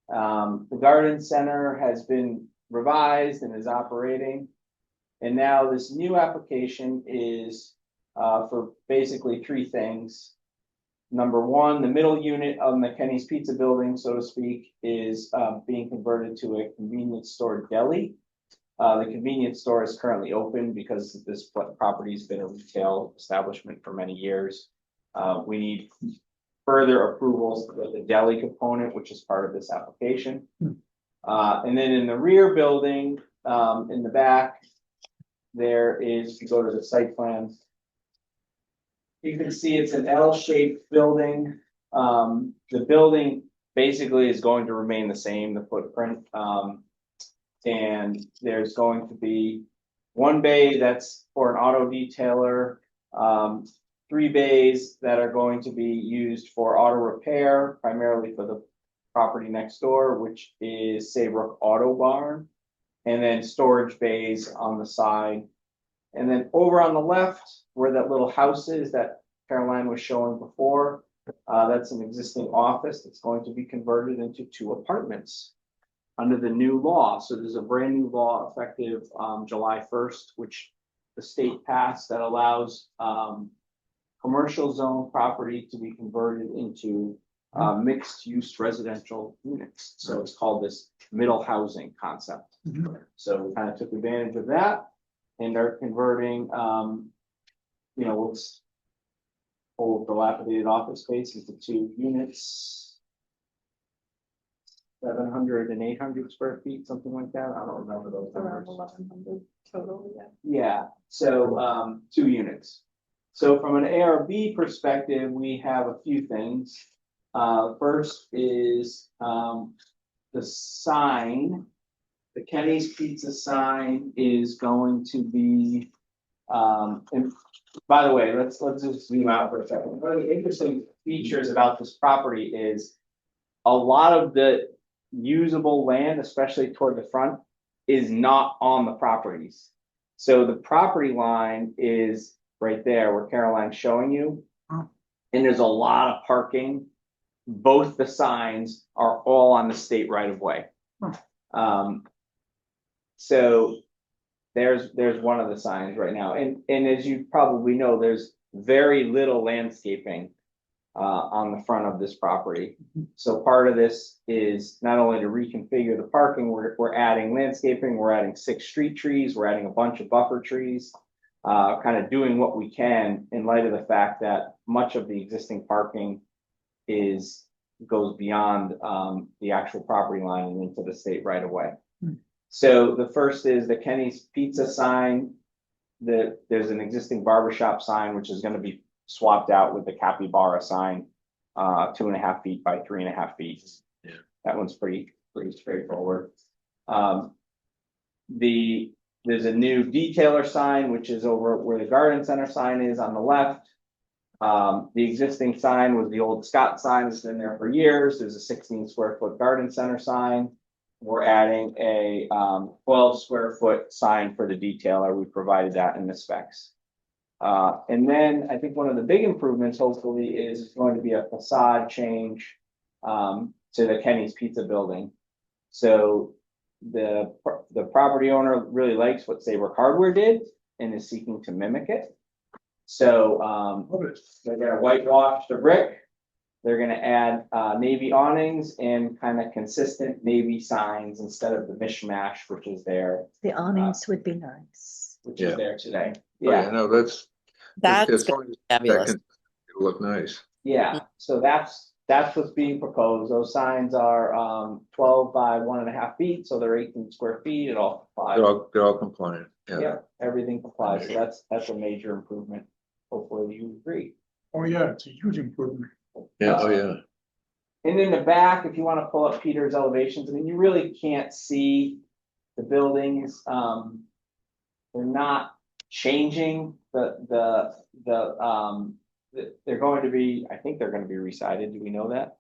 The garden center has been revised and is operating. And now this new application is for basically 3 things. Number 1, the middle unit of the Kenny's Pizza building, so to speak, is being converted to a convenience store deli. The convenience store is currently open because this property's been a retail establishment for many years. We need further approvals for the deli component, which is part of this application. And then in the rear building, in the back, there is, if you go to the site plan, you can see it's an L-shaped building. The building basically is going to remain the same, the footprint. And there's going to be 1 bay that's for an auto detailer, 3 bays that are going to be used for auto repair, primarily for the property next door, which is Saybrook Auto Barn, and then storage bays on the side. And then over on the left, where that little house is that Caroline was showing before, that's an existing office that's going to be converted into 2 apartments under the new law. So there's a brand new law effective July 1st, which the state passed, that allows commercial zone property to be converted into mixed use residential units. So it's called this middle housing concept. So we kind of took advantage of that and are converting, what's old dilapidated office space into 2 units, 700 and 800 square feet, something like that. I don't remember those Around numbers. 1,100 total, yeah. Yeah, so 2 units. So from an ARB perspective, we have a few things. First is the sign. The Kenny's Pizza sign is going to be, and by the way, let's just zoom out for a second. One of the interesting features about this property is a lot of the usable land, especially toward the front, is not on the properties. So the property line is right there where Caroline's showing you. And there's a lot of parking. Both the signs are all on the state right of way. So there's one of the signs right now. And as you probably know, there's very little landscaping on the front of this property. So part of this is not only to reconfigure the parking, we're adding landscaping, we're adding 6 street trees, we're adding a bunch of buffer trees, kind of doing what we can in light of the fact that much of the existing parking goes beyond the actual property line and into the state right of way. So the first is the Kenny's Pizza sign. There's an existing barbershop sign, which is going to be swapped out with the capybara sign, 2.5 feet by 3.5 feet. Yeah. That one's pretty straightforward. There's a new detailer sign, which is over where the garden center sign is on the left. The existing sign was the old Scott sign, that's been there for years. There's a 16 square foot garden center sign. We're adding a 12 square foot sign for the detailer. We provided that in the specs. And then I think one of the big improvements hopefully is going to be a facade change to the Kenny's Pizza building. So the property owner really likes what Saybrook Hardware did and is seeking to mimic it. So they're gonna whitewash the brick. They're gonna add navy awnings and kind of consistent navy signs instead of the mishmash, which is there, The awnings would be nice. which Yeah. is there today. Oh, yeah, no, that's. That's as long as that fabulous. can look nice. Yeah, so that's what's being proposed. Those signs are 12 by 1.5 feet, so they're 18 square feet. It all complies. They're all compliant. Yeah, everything complies. So that's a major improvement. Hopefully you agree. Oh, yeah, it's a huge improvement. Yeah, oh, yeah. And in the back, if you want to pull up Peter's elevations, I mean, you really can't see the buildings. They're not changing they're going to be, I think they're going to be recited. Do we know that?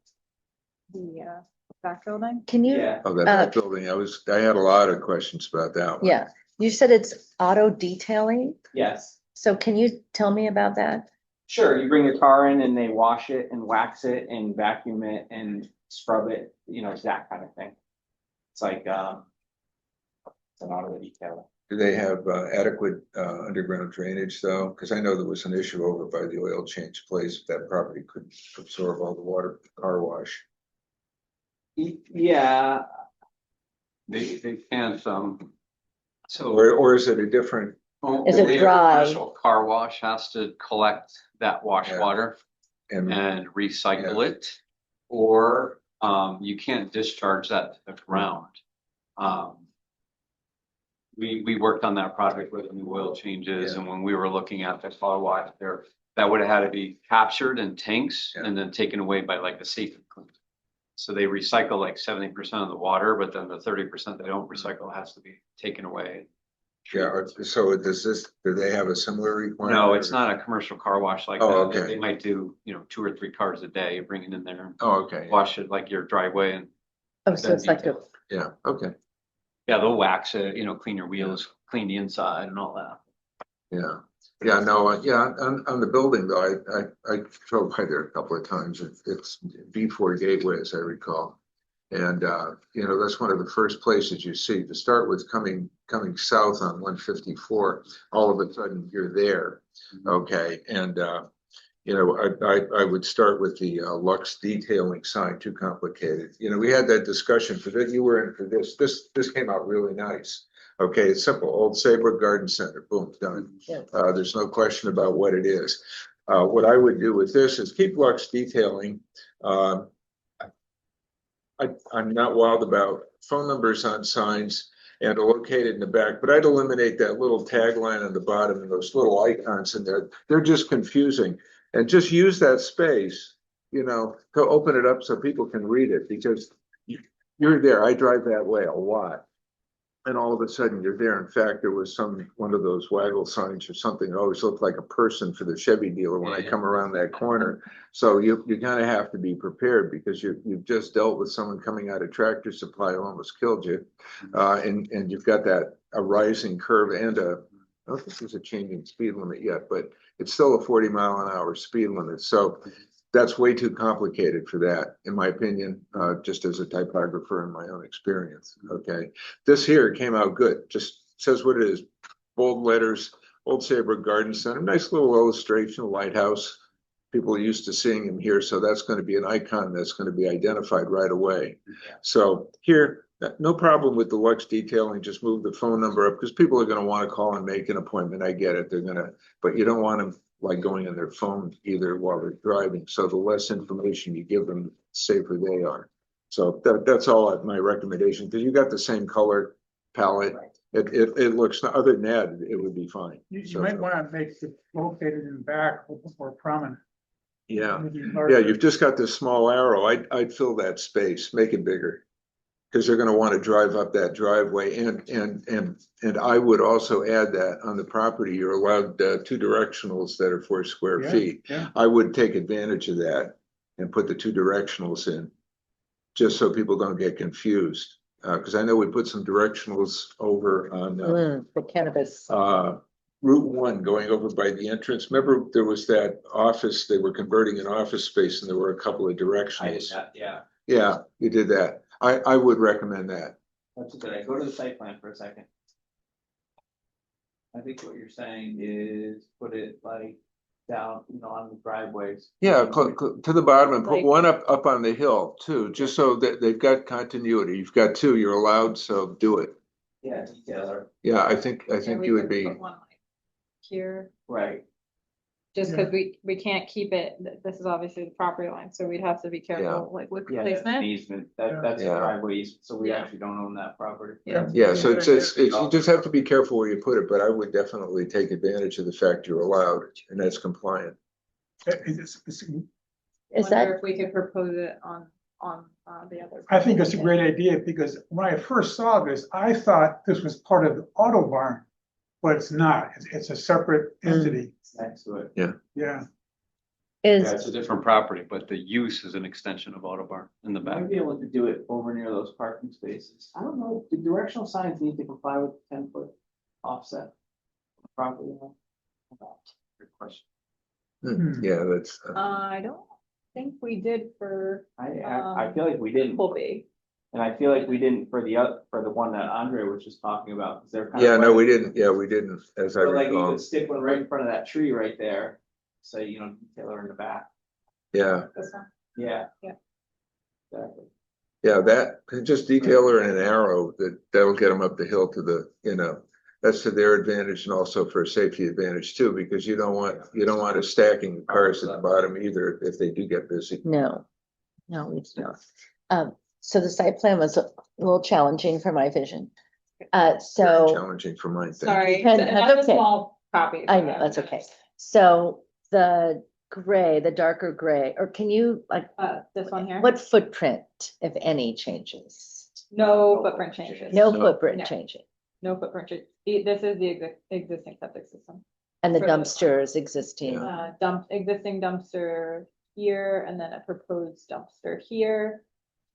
The back building. Can you, Yeah. Oh, that building, I had a lot of questions about that one. yeah, you said it's auto detailing, Yes. so can you tell me about that? Sure, you bring your car in and they wash it and wax it and vacuum it and scrub it, you know, that kind of thing. It's like, it's an auto detailer. Do they have adequate underground drainage though? Because I know there was an issue over by the oil change place. That property couldn't absorb all the water, car wash. Yeah, They can't, so. Or is it a different? Is it only a dry? commercial car wash has to collect that wash Yeah. water And and recycle it. Or, you can't discharge that to the ground. We worked on that project with the new oil changes, Yeah. and when we were looking at the car wash there, that would have had to be captured in tanks Yeah. and then taken away by like a safety cleaner. So they recycle like 70% of the water, but then the 30% they don't recycle has to be taken away. yeah, so do they have a similar requirement? No, it's or- not a commercial car wash like Oh, that. okay. They might do, 2 or 3 cars a day, bring it in there, Oh, okay. wash it like your driveway, and Oh, so it's like a, Yeah, okay, yeah, they'll wax it, clean your wheels, clean the inside and all that. yeah. Yeah, no, yeah, on the building though, I drove by there a couple of times. It's B4 Gateway, as I recall. And, that's one of the first places you see, to start with coming south on 154, all of a sudden you're there. Okay, and, I would start with the Lux detailing sign, too complicated. We had that discussion for that, you were in for this came out really nice. Okay, it's simple, Old Saybrook Garden Center, boom, done. Yeah. There's no question about what it is. What I would do with this is keep Lux detailing. I'm not wild about phone numbers on signs and located in the back, but I'd eliminate that little tagline on the bottom and those little icons in there. They're just confusing. And just use that space, to open it up so people can read it, because you're there. I drive that way a lot. And all of a sudden you're there. In fact, there was one of those waggle signs or something that always looked like a person for the Chevy dealer when I come around that corner. So you kind of have to be prepared, because you've just dealt with someone coming out of Tractor Supply who almost killed you. And you've got a rising curve and I don't think there's a changing speed limit yet, but it's still a 40-mile-an-hour speed limit. So that's way too complicated for that, in my opinion, just as a typographer in my own experience. Okay, this here came out good. Just says what it is. Bold letters, Old Saybrook Garden Center. Nice little illustration, a lighthouse. People are used to seeing them here, so that's going to be an icon that's going to be identified right away. So here, no problem with the Lux detailing. Just move the phone number up, because people are going to want to call and make an appointment. I get it. But you don't want them like going on their phone either while they're driving. So the less information you give them, the safer they are. So that's all my recommendation, because you got the same color palette. It looks, other than that, it would be fine. You might want to make it located in the back a little more prominent. Yeah, Maybe yeah, larger. you've just got this small arrow. I'd fill that space, make it bigger, because they're going to want to drive up that driveway. And I would also add that on the property, you're allowed 2 directionals that are 4 square Yeah, feet. yeah. I would take advantage of that and put the 2 directionals in, just so people don't get confused. Because I know we put some directionals over on The cannabis. Route 1 going over by the entrance. Remember, there was that office, they were converting an office space and there were a couple of I did directionals. that, yeah. Yeah, you did that. I would recommend that. That's a good idea. Go to the site plan for a second. I think what you're saying is put it like down, on the driveways. Yeah, to the bottom and put Like- one up on the hill too, just so that they've got continuity. You've got two, you're allowed, so do it. Yeah, detailer, Yeah, I think you would be, Put one like here, right. just because we can't keep it, this is obviously the property line, so we'd have to be careful, like with Yeah, that's an placement. easement, that's a Yeah. driveway easement, so we Yeah. actually don't own that property. Yeah. yeah, so it's, you just have to be careful where you put it, but I would definitely take advantage of the fact you're allowed and that's compliant. It's- Is Wonder that, if we could propose it on the other. I think it's a great idea because when I first saw this, I thought this was part of the auto barn. But it's not. It's a separate entity. Next to it. Yeah. Yeah, is, it's a different property, but the use is an extension of Auto Barn in the back. Might be able to do it over near those parking spaces. I don't know, do directional signs need to comply with the 10-foot offset? Property line? Good question. Yeah, that's, I don't think we did for I feel like we didn't, Colby. and I feel like we didn't for the one that Andre was just talking about, because they're kind of. yeah, no, we didn't. Yeah, we didn't, as I So like you recall. could stick one right in front of that tree right there, say, detailer in the back. Yeah, This one. Yeah. Yeah. Exactly. yeah, that, just detailer and an arrow, that'll get them up the hill to the, that's to their advantage and also for a safety advantage too, because you don't want us stacking cars at the bottom either if they do get busy. no, we don't. So the site plan was a little challenging for my vision. Very So challenging for mine. Sorry, That's that's a okay. small copy. I know, that's okay. So the gray, the darker gray, or can you like, This one here. what footprint, if any, changes? No footprint changes. No No. footprint No. changing. No footprint change. This is the existing septic system. And the For the- dumpsters existing. Yeah. Existing dumpster here, and then a proposed dumpster here,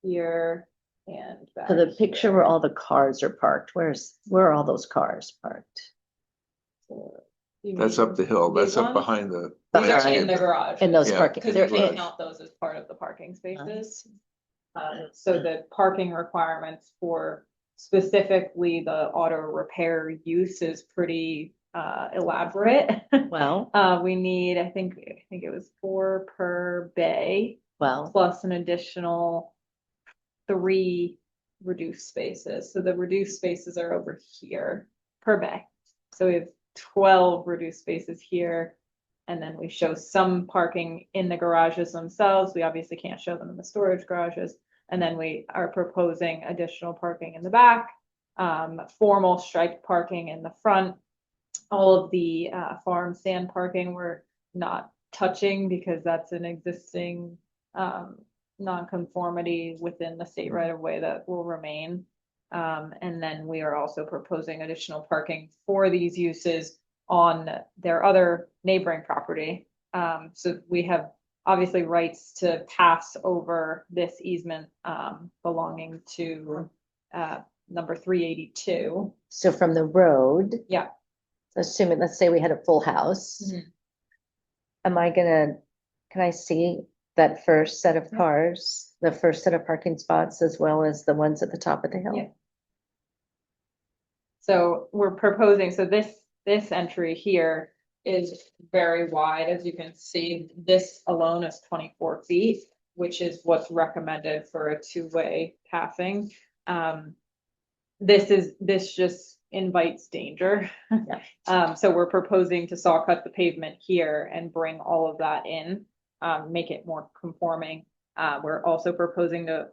and back. So the picture here. where all the cars are parked, where are all those cars parked? So, you That's mean up the hill. these That's up ones? behind the. These are Behind- in the garage. In those Yeah. parking, Because they're we can't in, count those as part of the parking spaces. So the parking requirements for specifically the auto repair use is pretty elaborate. well, We need, I think it was 4 per bay, well, plus an additional 3 reduced spaces. So the reduced spaces are over here per bay. So we have 12 reduced spaces here. And then we show some parking in the garages themselves. We obviously can't show them in the storage garages. And then we are proposing additional parking in the back, formal striped parking in the front. All of the farm stand parking we're not touching because that's an existing nonconformity within the state right of way that will remain. And then we are also proposing additional parking for these uses on their other neighboring property. So we have obviously rights to pass over this easement belonging to number 382. so from the road. Yeah. Assuming, let's say we had a full house. Mhm. Can I see that first set of Yeah. cars, the first set of parking spots, as well as the ones at the top of the hill? Yeah. So we're proposing, so this entry here is very wide, as you can see, this alone is 24 feet, which is what's recommended for a two-way passing. This just invites danger. So we're proposing to saw cut the pavement here and bring all of that in, make it more conforming. We're also proposing to,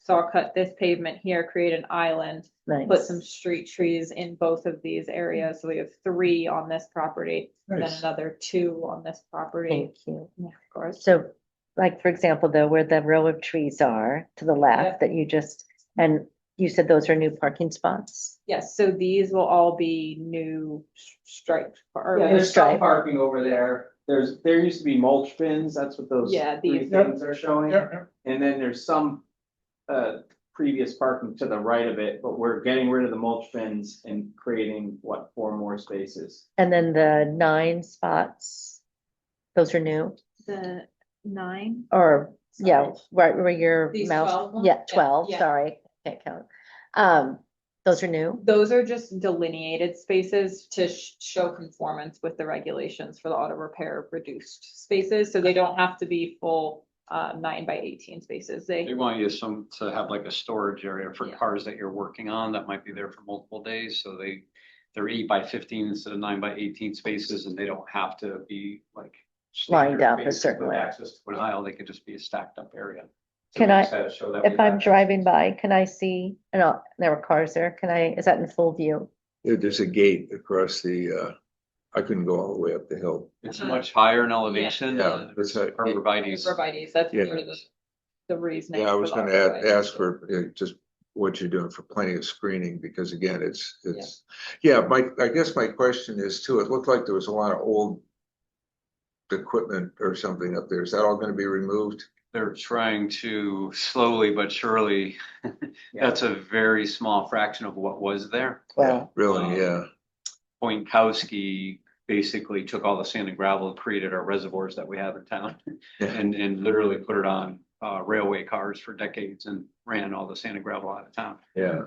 saw cut this pavement here, create an island, put Nice. some street trees in both of these areas. So we have 3 on this property, and then Nice. another 2 on this property. Thank you. Yeah, of course. So, like, for example, though, where the row of trees are to the left that you just, and you said those are new parking spots? Yes, so these will all be new striped. or- Yeah, there's some stripe. parking over there. There used to be mulch bins, that's what those Yeah, three these- things are showing. Yeah, And then there's some previous parking to the right of it, but we're getting rid of the mulch bins and creating, what, 4 more spaces? And then the 9 spots, those are new, The 9. or, yeah, Sorry. right where your These mouse, 12 ones? yeah, Yeah, 12, yeah. sorry, can't count. Those are new, Those are just delineated spaces to show conformance with the regulations for the auto repair reduced spaces, so they don't have to be full 9 by 18 spaces. They want you to have like a storage area for Yeah. cars that you're working on that might be there for multiple days, so they're 8 by 15 instead of 9 by 18 spaces, and they don't have to be like Lined standard up a spaces certain with way. access to an aisle, they could just be a stacked up area. So Can we I- just had to show that we if I'm had- driving by, can I see, no, there were cars there, is that in full view? There's a gate across the, I couldn't go all the way up the hill. It's much higher in elevation. Yeah, that's a- Arborvitae's. Arborvitae's, that's Yeah. sort of the reasoning. Yeah, I was for the gonna arborvitae. ask for just what you're doing for plenty of screening, because again, yeah, I guess my question is too, it looked like there was a lot of old equipment or something up there. Is that all gonna be removed? They're trying to slowly but surely, that's a very small fraction of what was there. Well, Really, yeah, Poinkowski basically took all the sand and gravel and created our reservoirs that we have in town. Yeah. And literally put it on railway cars for decades and ran all the sand and gravel out of town. yeah,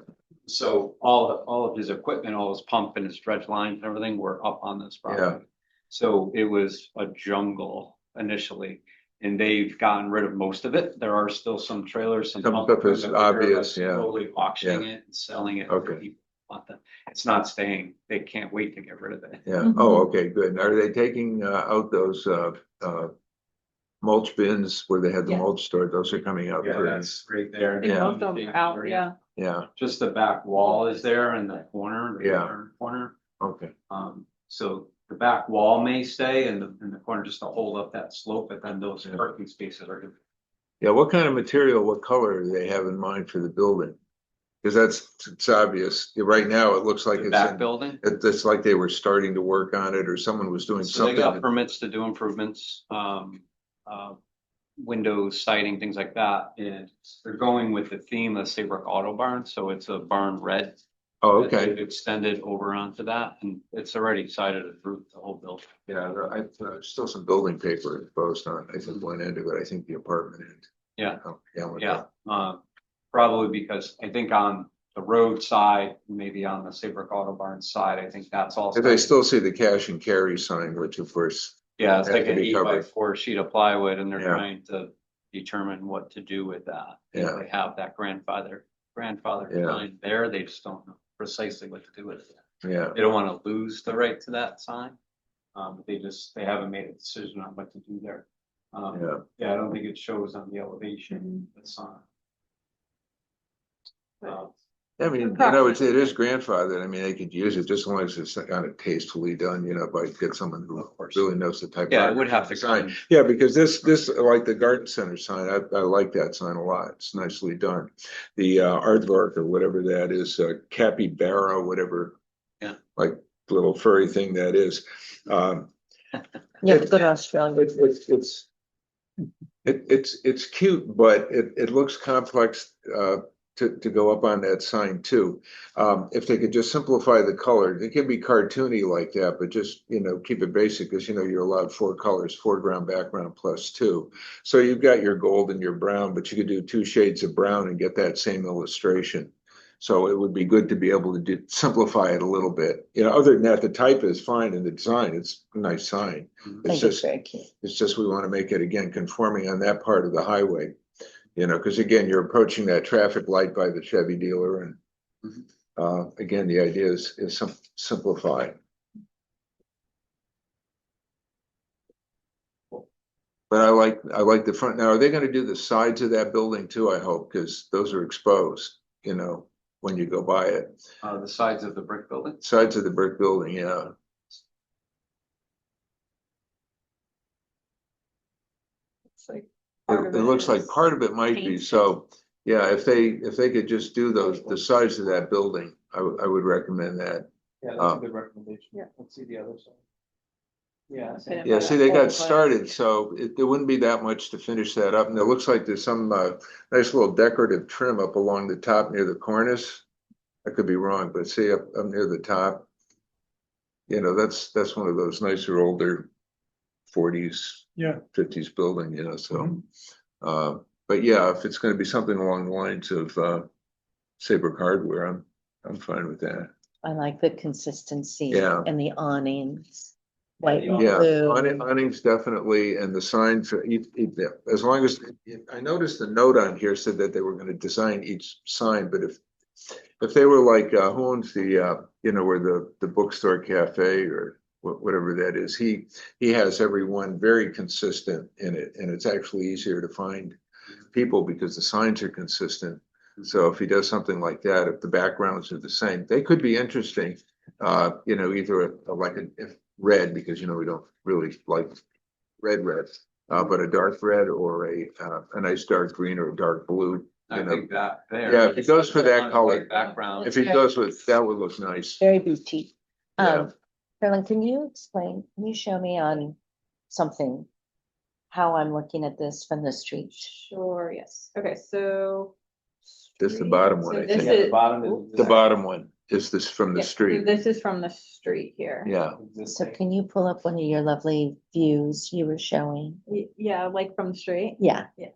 So all of his equipment, all his pump and his dredge lines and everything were up on this property. So it was a jungle initially, and they've gotten rid of most of it. There are still some trailers, some. Some pump stuff is equipment that are, like, obvious, yeah. Slowly auctioning it and selling it. Okay. People want them. It's not staying. They can't wait to get rid of it. yeah. Mhm. Oh, okay, good. Are they taking out those mulch bins where they had the Yeah. mulch stored? Those are coming out. Yeah, pretty- that's right there. I think most of them are out, yeah. Yeah, Just the back wall is there in the corner, the Yeah. northern corner. okay, So the back wall may stay in the corner just to hold up that slope, but then those Yeah. parking spaces are gonna. yeah. What kind of material, what color do they have in mind for the building? Because it's obvious. Right now, it looks like The it's back in- building. it's like they were starting to work on it, or someone was doing So they got something. permits to do improvements, windows, siding, things like that. And they're going with the theme of Saybrook Auto Barn, so it's a barn red. Oh, that okay. they've extended over onto that, and it's already sided and roofed the whole building. Yeah, still some building paper exposed on, I think, one end of it, I think the apartment end. Yeah. Oh, yeah. Yeah, probably because I think on the road side, maybe on the Saybrook Auto Barn side, I think that's also. If they still see the cash and carry sign, which of course, Yeah, it's has like to an be 8x4 sheet of plywood, and they're Yeah. trying to determine what to do with that. Yeah. They have that grandfather Yeah. sign there, they just don't know precisely what to do with it. yeah, They don't want to lose the right to that sign. They haven't made a decision on what to do there. yeah. Yeah, I don't think it shows on the elevation, the sign. I mean, it is grandfathered. I mean, they could use it just as long as it's kind of tastefully done, by get someone who Of course. really knows the type. Yeah, of it would have to sign. come. Yeah, because this, like the garden center sign, I like that sign a lot. It's nicely done. The aardvark or whatever that is, capybara, whatever. Yeah. Like little furry thing that is. you have to go to Australia. It's cute, but it looks complex to go up on that sign too. If they could just simplify the color, it can be cartoony like that, but just, keep it basic, because you're allowed 4 colors, foreground, background, +2. So you've got your gold and your brown, but you could do 2 shades of brown and get that same illustration. So it would be good to be able to simplify it a little bit. Other than that, the type is fine in the design. It's a nice sign. I It's think it's just, very cute. we want to make it again conforming on that part of the highway. Because again, you're approaching that traffic light by the Chevy dealer, and again, the idea is simplify. But I like the front. Now, are they going to do the sides of that building too? I hope, because those are exposed, when you go by it. The sides of the brick building. Sides of the brick building, yeah. It's like It part of looks like is part of it might be, painted. so, yeah, if they could just do the sides of that building, I would recommend that. Yeah, that's a good recommendation. Yeah. Let's see the other side. Yeah. Fit Yeah, in see, that they whole got place. started, so there wouldn't be that much to finish that up. And it looks like there's some nice little decorative trim up along the top near the cornice. I could be wrong, but see up near the top. You know, that's one of those nicer older 40s, Yeah. 50s building, you know, so. Mhm. But yeah, if it's gonna be something along the lines of Saybrook Hardware, I'm fine with that. I like the consistency Yeah. and the awnings, white and Yeah, blue. awnings definitely, and the signs, as long as, I noticed the note on here said that they were gonna design each sign, but if they were like, who owns the, you know, where the bookstore cafe or whatever that is, he has every one very consistent in it, and it's actually easier to find people because the signs are consistent. So if he does something like that, if the backgrounds are the same, they could be interesting. You know, either like if red, because you know we don't really like red, but a dark red or a nice dark green or a dark blue. I You know, think that there. yeah, if it goes for that On a color, white background. if he goes with that, would look nice. Very boutique. Yeah. Carolyn, can you show me on something how I'm looking at this from the street? Sure, yes. Okay, so. This the bottom street- one, so I this think. Yeah, the is- bottom Oops, is. The sorry. bottom one is this from the Yeah, so street. this is from the street here. Yeah, So can you pull up one of your lovely views you were showing? Yeah, like from the street. Yeah. Yeah.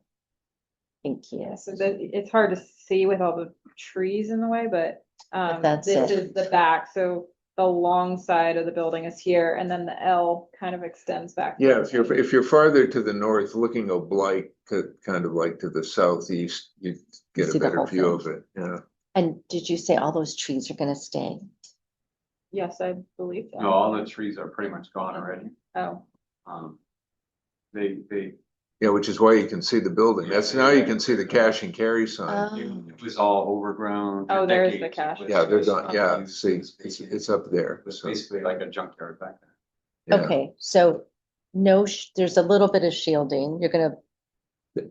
Thank you. Yeah, so that, it's hard to see with all the trees in the way, but that's this it. is the back, so the long side of the building is here, and then the L kind of extends back. yeah, if you're farther to the north, looking oblique, kind of like to the southeast, you get see a the better whole view thing. of it, yeah. And did you say all those trees are gonna stay? Yes, I believe so. No, all the trees are pretty much gone already. Oh, They, Yeah, which is why you can see the building. That's, now you can see the cash and carry sign. it was all overgrown. for Oh, there's the decades. cash. It was Yeah, they're just done, yeah, unused. see, it's up there, It was so, basically like a junkyard back there. yeah. Okay, so no, there's a little bit of shielding.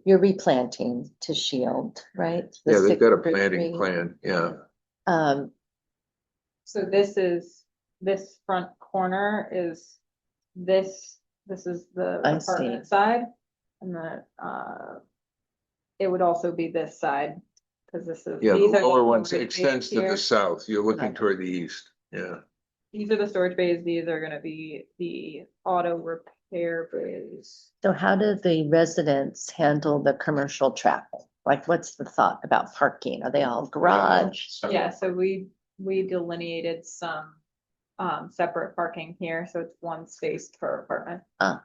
You're replanting to shield, right? The Yeah, they've got a 600 planting tree. plan, yeah. so this front corner is this is the I see. apartment side, and it would also be this side, because this is. Yeah, the these are lower one storage extends bays to here. the south. You're looking Right. toward the east, yeah. These are the storage bays, these are gonna be the auto repair bays. So how do the residents handle the commercial traffic? Like, what's the thought about parking? Are they all garage? Yeah, so we delineated some separate parking here, so it's one space per apartment. Ah.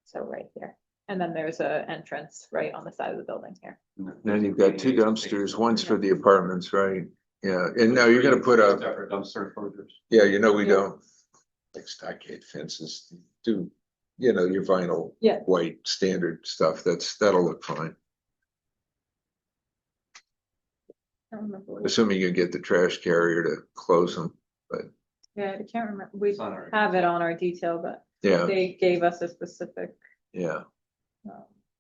So right here, and then there's a entrance right on the side of the building here. Then you've got two dumpsters, one's for the apartments, right? Yeah, and now you're gonna put a, Separate dumpster enclosures. yeah, you know, we Yeah. don't, like stockade fences, do, you know, your vinyl. Yeah. White standard stuff, that'll look fine, I don't remember what it- assuming you get the trash carrier to close them, Yeah, I can't remember, we It's on our- have it on our detail, but yeah, they gave us a specific yeah.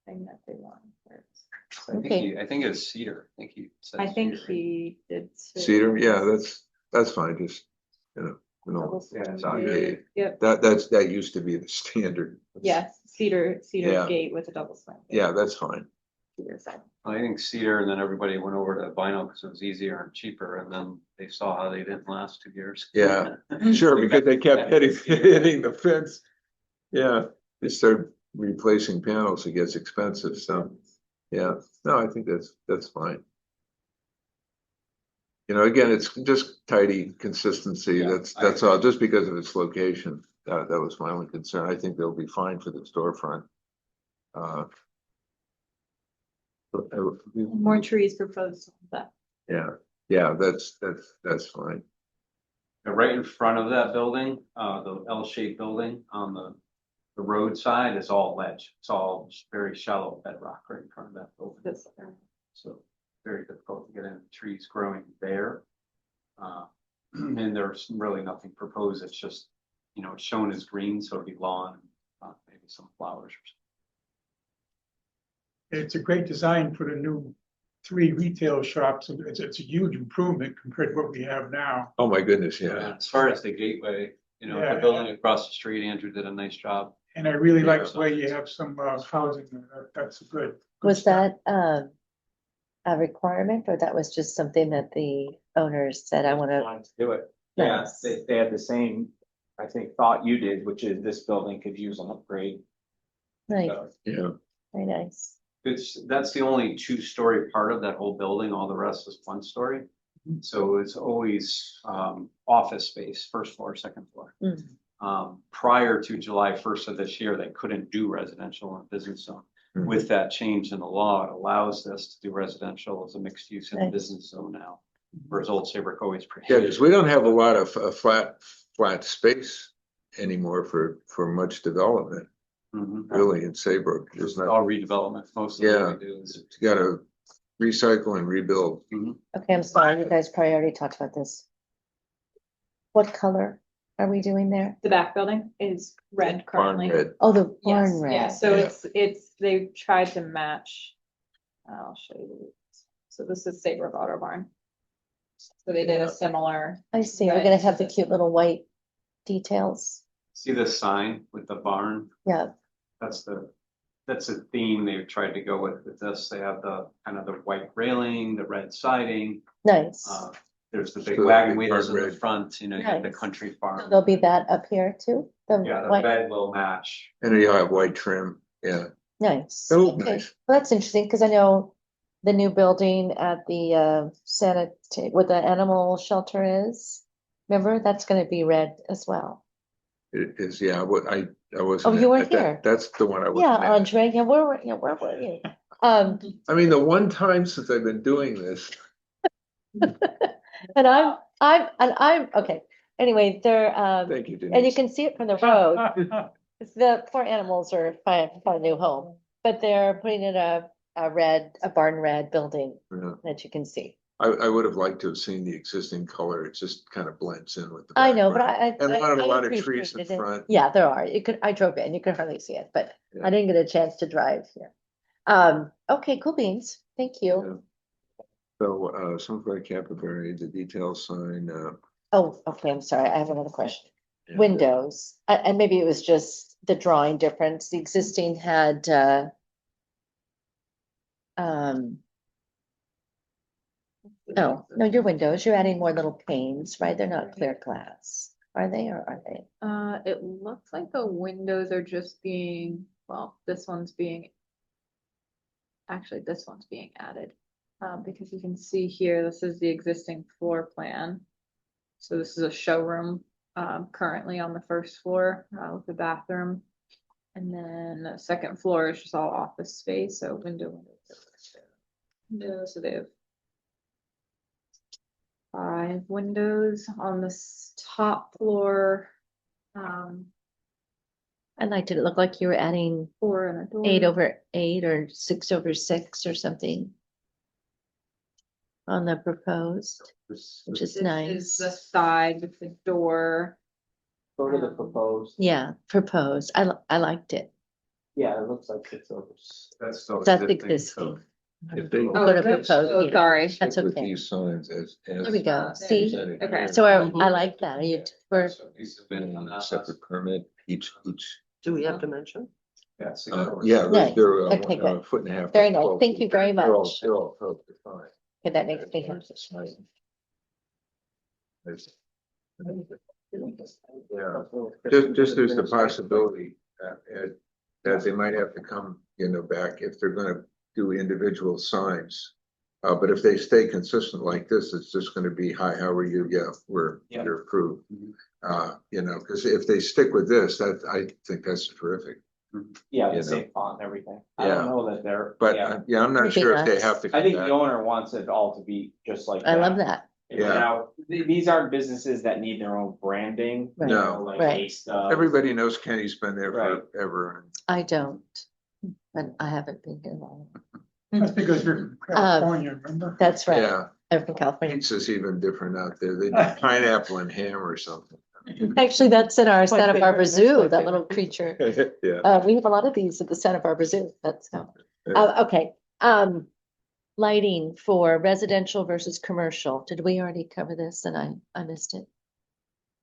thing that they want. Okay. I think it's cedar. I think he said. I think cedar. he did. too. Cedar, yeah, that's fine, just, you know, Double no, swing. Yep, that used to be the standard. yes, cedar Yeah. gate with a double swing. Yeah, that's fine. Cedar side. I think cedar, and then everybody went over to vinyl because it was easier and cheaper, and then they saw how they didn't last 2 years. Yeah. Sure, because they kept hitting the fence. Yeah, they start replacing panels, it gets expensive, so, yeah, no, I think that's fine. You know, again, it's just tidy consistency, Yeah, that's all, just because of its location, that was my only concern, I think they'll be fine for the storefront. More trees proposed, but Yeah, that's fine, And right in front of that building, the L-shaped building on the roadside is all ledge. It's all very shallow bedrock right in front of that building. this, So very difficult to get in, trees growing there. And there's really nothing proposed. It's just, you know, it's shown as green, so it'd be lawn, maybe some flowers or something. It's a great design for the new 3 retail shops. It's a huge improvement compared to what we have now. oh my goodness, yeah, As far as the gateway, You know, Yeah. the building across the street, Andrew did a nice job. And I really like Yeah. the way you have some housing, that's good. good Was stuff. that a requirement, or that was just something that the owners said, I wanna, Wanted to do it. Yeah, Nice. they had the same, I think, thought you did, which is this building could use an upgrade. nice, So, Yeah, very nice. That's the only two-story part of that whole building. All the rest is one story. So it's always office space, first floor, second floor. Prior to July 1st of this year, they couldn't do residential in a business zone. Mhm. With that change in the law, it allows us to do residential as a mixed use in a Nice. business zone now. Whereas Old Saybrook always yeah, prohibited. because we don't have a lot of flat space anymore for much development, Mhm. really, in Saybrook. There's It's not, all redevelopment, most of Yeah. what we do is. you gotta recycle and rebuild. Okay, I'm sorry, you guys probably already talked about this. What color are we doing there? The back building is red Barn currently. red. Oh, the Yes, barn yeah, red. so Yeah. it's, they've tried to match. I'll show you. So this is Saybrook Auto Barn. So they did Yeah. a similar, I see, we're gonna have the cute little white details. See the sign with the barn? Yeah, That's a theme they've tried to go with this. They have the kind of the white railing, the red siding. nice. There's the big So wagon big wheels barn in the red. front, you know, you get the Nice. country So farm. there'll be that up here too? The Yeah, the white, red will match. And then you'll have white trim, yeah. nice. It'll look Okay, nice. well, that's interesting, because I know the new building at the where the animal shelter is. Remember, that's gonna be red as well. It is, yeah, I wasn't. Oh, you at weren't that- here. That's the one I was. Yeah, Andre, yeah, where were you? I mean, the one time since I've been doing this, And I'm, okay, anyway, thank you, and you Denise. can see it from the road. The poor animals are finding a new home, but they're putting in a barn red building Yeah. that you can see. I would have liked to have seen the existing color. It just kind of blends in with the. I know, but background. And I a lot of trees in appreciated it. front. Yeah, there are. I drove in, you could hardly see it, but Yeah. I didn't get a chance to drive here. Okay, cool beans. Thank you. So, Sunflower Capillary, the details sign, Oh, okay, I'm sorry. I have another question. yeah. Windows, and maybe it was just the drawing difference. The existing had, no, your windows, you're adding more little panes, right? They're not clear glass, are they, or are they? it looks like the windows are just being, well, this one's being. Actually, this one's being added, because you can see here, this is the existing floor plan. So this is a showroom, currently on the first floor, with the bathroom. And then the second floor is just all office space, so windows. So they have 5 windows on this top floor. I liked it. It looked like you were adding 4 and a door. 8/8 or 6/6 or something on the proposed, which is This is nice. the side with the door. Go to the proposed. Yeah, proposed. I liked it. Yeah, it looks like it's over. That's still That's existing, existing. so If they. Go to good. proposed, Oh, yeah. sorry. That's stick with okay. These signs as. There we go. See? presented Okay. here. So I like that. We're, So these have been on that. Separate permit, each. Do we have dimension? Yeah, 6 Yeah, doors. Nice. they're Okay, good. a foot and a half. Very nice. 12 Thank you very They're all- much. They're all perfectly fine. okay, that makes me happy. Yeah, just there's the possibility that they might have to come, back if they're gonna do individual signs. But if they stay consistent like this, it's just gonna be, hi, how are you? Yeah, Yeah. you're approved. Because if they stick with this, I think that's terrific. Yeah, You the same font and everything. I Yeah. don't know that they're, But, yeah, I'm not Would be sure if they nice. have to. I come think back. the owner wants it all to be just like I that. love that. Yeah. Now, these aren't businesses that need their own branding. Right. No. Like Right. Ace does. Everybody knows Kenny's been there Right. forever. I don't, but I haven't been here long. That's because you're from California, remember? That's right. Yeah, I'm from California. pizza's even different out there. They do pineapple and ham or something. Actually, that's in our my Santa favorite. Barbara That's Zoo, my that little favorite. creature. Yeah. We have a lot of these at the Santa Barbara Zoo. That's how. Yeah. Okay, lighting for residential versus commercial. Did we already cover this and I missed it?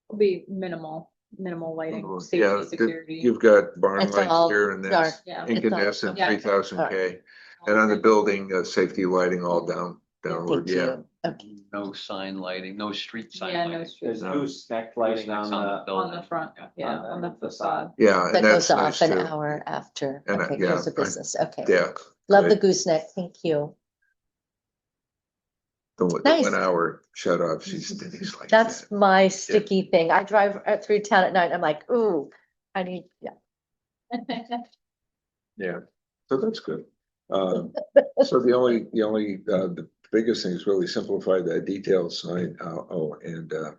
Will be minimal. minimal lighting, Yeah, safety, security. you've got barn It's lights all here and dark. that's Yeah. incandescent, Yeah. 3000 K. And on the building, safety lighting all downward, Thank yeah. you. Okay. No sign lighting, no street sign Yeah, no lighting. street There's No. gooseneck lighting on the, on the front, yeah, on the facade. Yeah, That and that's goes nice off an too. hour after. And, Okay, yeah, close of I- business. Okay. Yeah. Love the good. gooseneck. Thank you. The Nice. 1 hour shut off, she's like That's that. my sticky thing. I drive through town at night. I'm like, ooh, I need, yeah. Yeah, so that's good. So the biggest thing is really simplify that detailed sign, and I'm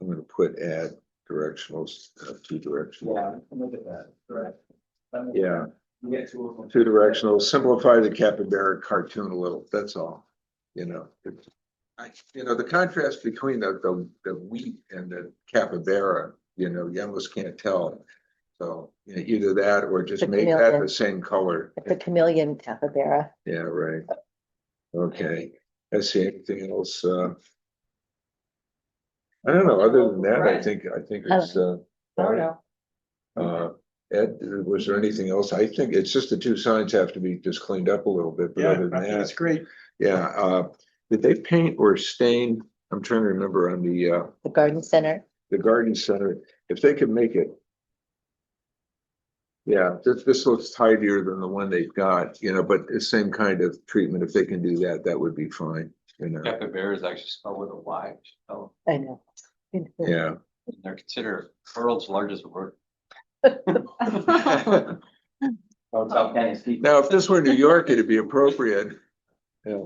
gonna put add directionals, 2 directional. yeah, look at that, correct. Yeah, You get two of them. 2 directional, simplify the capybara cartoon a little, that's all, you know. The contrast between the wheat and the capybara, you almost can't tell. So, either that or just The make that chameleon. the same color. It's a chameleon capybara. Yeah, right. Okay, let's see, anything else, I don't know, other than that, I think it's, I don't know. Ed, was there anything else? I think it's just the 2 signs have to be just cleaned up a little bit, but Yeah, other I than think it's that, great. yeah, did they paint or stain? I'm trying to remember on The garden center. the garden center, if they could make it. Yeah, this looks tidier than the one they've got, but the same kind of treatment, if they can do that, that would be fine, Capybara is actually spelled with a Y. Oh, I know. yeah. they're considered world's largest bird. Oh, it's up Kenny's feet. Now, if this were New York, it'd be appropriate. Yeah,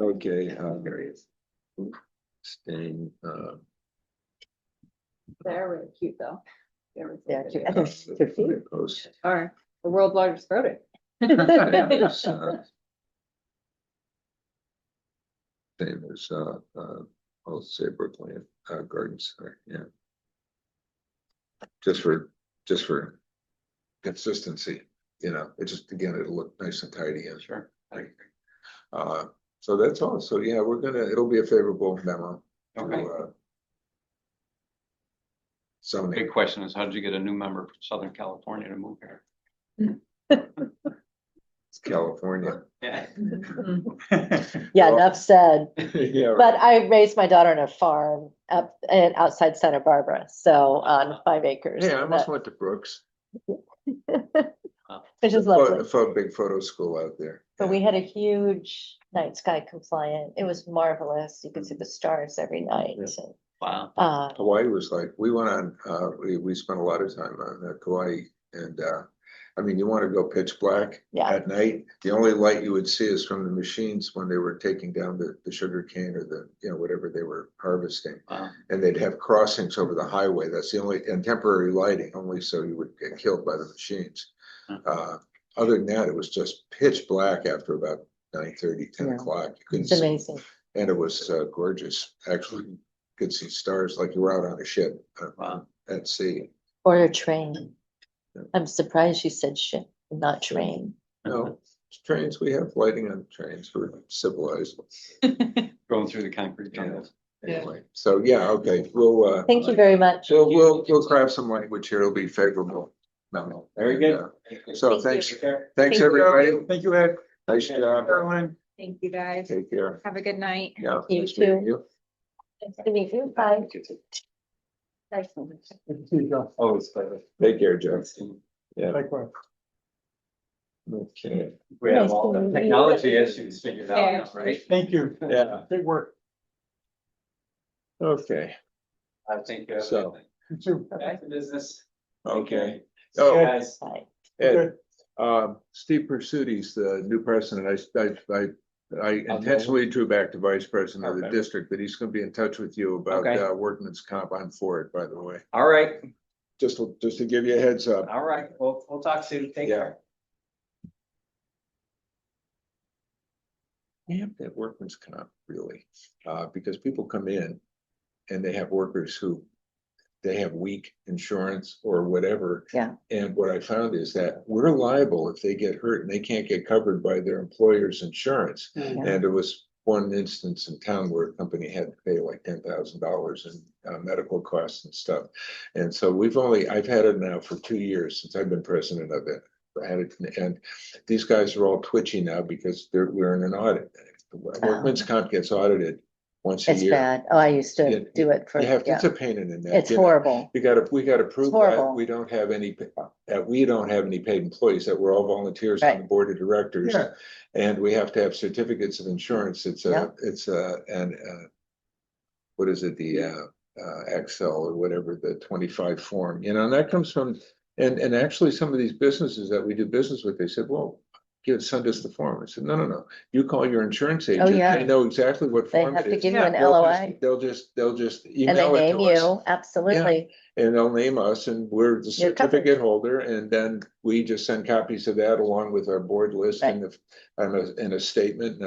okay, there he is. Stain, They're really cute though. They're Yeah, really cute. cute. And they're cute. post. Are the world's largest rodent. There's, Same as, Old Saybrook Land, Garden Center, yeah. Just for consistency, it just, again, it'll look nice and tidy and Sure. so that's all. So, yeah, it'll be a favorable memo. to, Okay. Zoning. Big question is, how did you get a new member from Southern California to move here? It's California. Yeah. Yeah, Well- enough said. Yeah, But I raised my daughter on a farm up and outside Santa Barbara, so on 5 acres. yeah, I almost went to Brooks. Which is lovely. Big photo school out there. But we had a huge night sky compliant. It was marvelous. You could see the stars every night. Yeah. And, Wow. Hawaii was like, we went on, we spent a lot of time on Kauai, and you want to go pitch black Yeah. at night. The only light you would see is from the machines when they were taking down the sugar cane or whatever they were harvesting. Wow. And they'd have crossings over the highway. That's the only, and temporary lighting, only so you would get killed by the machines. Other than that, it was just pitch black after about 9:30, 10 Yeah. o'clock. You couldn't It's see, amazing. and it was gorgeous. Actually, you could see stars like you were out on a ship Wow. at sea. Or a train. Yeah. I'm surprised you said ship, not train. No, trains, we have lighting on trains. We're civilized. Going through the concrete Yeah. jungles. Anyway, so yeah, okay, we'll Thank you very much. we'll craft some language here. It'll be favorable. No, Very and, good. So Thank thanks, you. thanks, Thank you. everybody. Thank you, Ed. Nice job. Caroline. Thank you guys. Take care. Have a good night. Yeah. You nice meeting too. you. Nice to meet you. Bye. Nice. Good to see you, Joe. Always pleasure. Take care, Joe. Yeah, Likewise. okay. We have Nice all to the meet you. technology issues figured out, now, right? Thank you. Yeah, Great work. okay, I think. So- You too. Back to business. okay. See you Oh, guys. Bye. Ed, Steve Pursuiti's the new president. I intentionally drew back to vice president of the Okay. district, but he's gonna be in touch with you about Okay. workman's comp. I'm for it, by the way. All right, Just to give you a heads up. all right. We'll talk soon. Take Yeah. care. We have that workman's comp, really, because people come in and they have workers who they have weak insurance or whatever. Yeah. And what I found is that we're liable if they get hurt and they can't get covered by their employer's insurance. Yeah. And it was one instance in town where a company had to pay like $10,000 in medical costs and stuff. And so I've had it now for 2 years since I've been president of it. I had it, and these guys are all twitchy now because we're in an audit. Workman's comp gets audited once a It's year. bad. Oh, I used to Yeah, do it for, You have, yeah, it's a pain in the neck. it's you know. horrible. We gotta prove that horrible. we don't have any paid employees, that we're all volunteers on Right. the board of directors. Yeah. And we have to have certificates of insurance. Yeah. What is it, the Excel or whatever, the 25 form, and that comes from, and actually some of these businesses that we do business with, they said, well, send us the form. I said, no, you call your insurance agent. yeah. They know exactly what They form have it to is. give you an They'll LOI. They'll just And they email it name to us. you, absolutely. And they'll name us and we're the You're covered. certificate holder, and then we just send copies of that along with our board list Right. and a statement,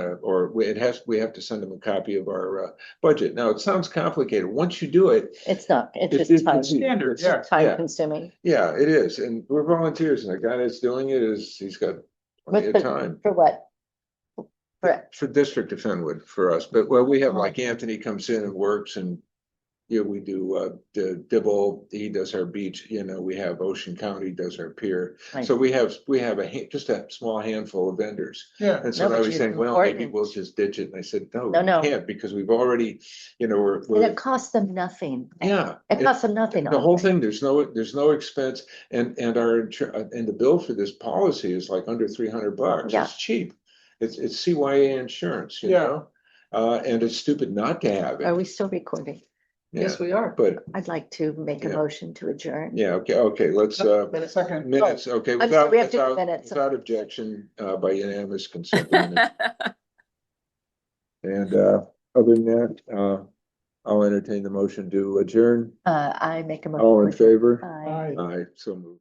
we have to send them a copy of our budget. Now, it sounds complicated. Once you do it, It's not, it's It's- just it's time, Standard, yeah. time consuming. Yeah, it is. And we're volunteers, and the guy that's doing it he's got plenty of But time. for what? For District of Fenwood for us, but we have like Anthony comes in and works, and we do the Dibble, he does our beach, we have Ocean County does our pier. Right. So we have just a small handful of vendors. Yeah. And so No, I but was it's saying, well, maybe important. we'll just ditch it. And I said, no, No. we can't, because we've already, we're. And it costs them nothing. Yeah. It costs them nothing. The whole thing, there's no expense, and the bill for this policy is like under $300. Yeah. It's cheap. It's CYA insurance, Yeah. and it's stupid not to have Are it. we still recording? Yeah, we are. but, I'd like to make a Yeah. motion to adjourn. yeah, okay, let's, Second. minutes, okay, I'm sorry, we have to do without minutes. objection, by unanimous consent. the minutes. And, other than that, I'll entertain the motion to adjourn. I make a motion. All in to adjourn. favor? Aye. Aye. Aye, so moved.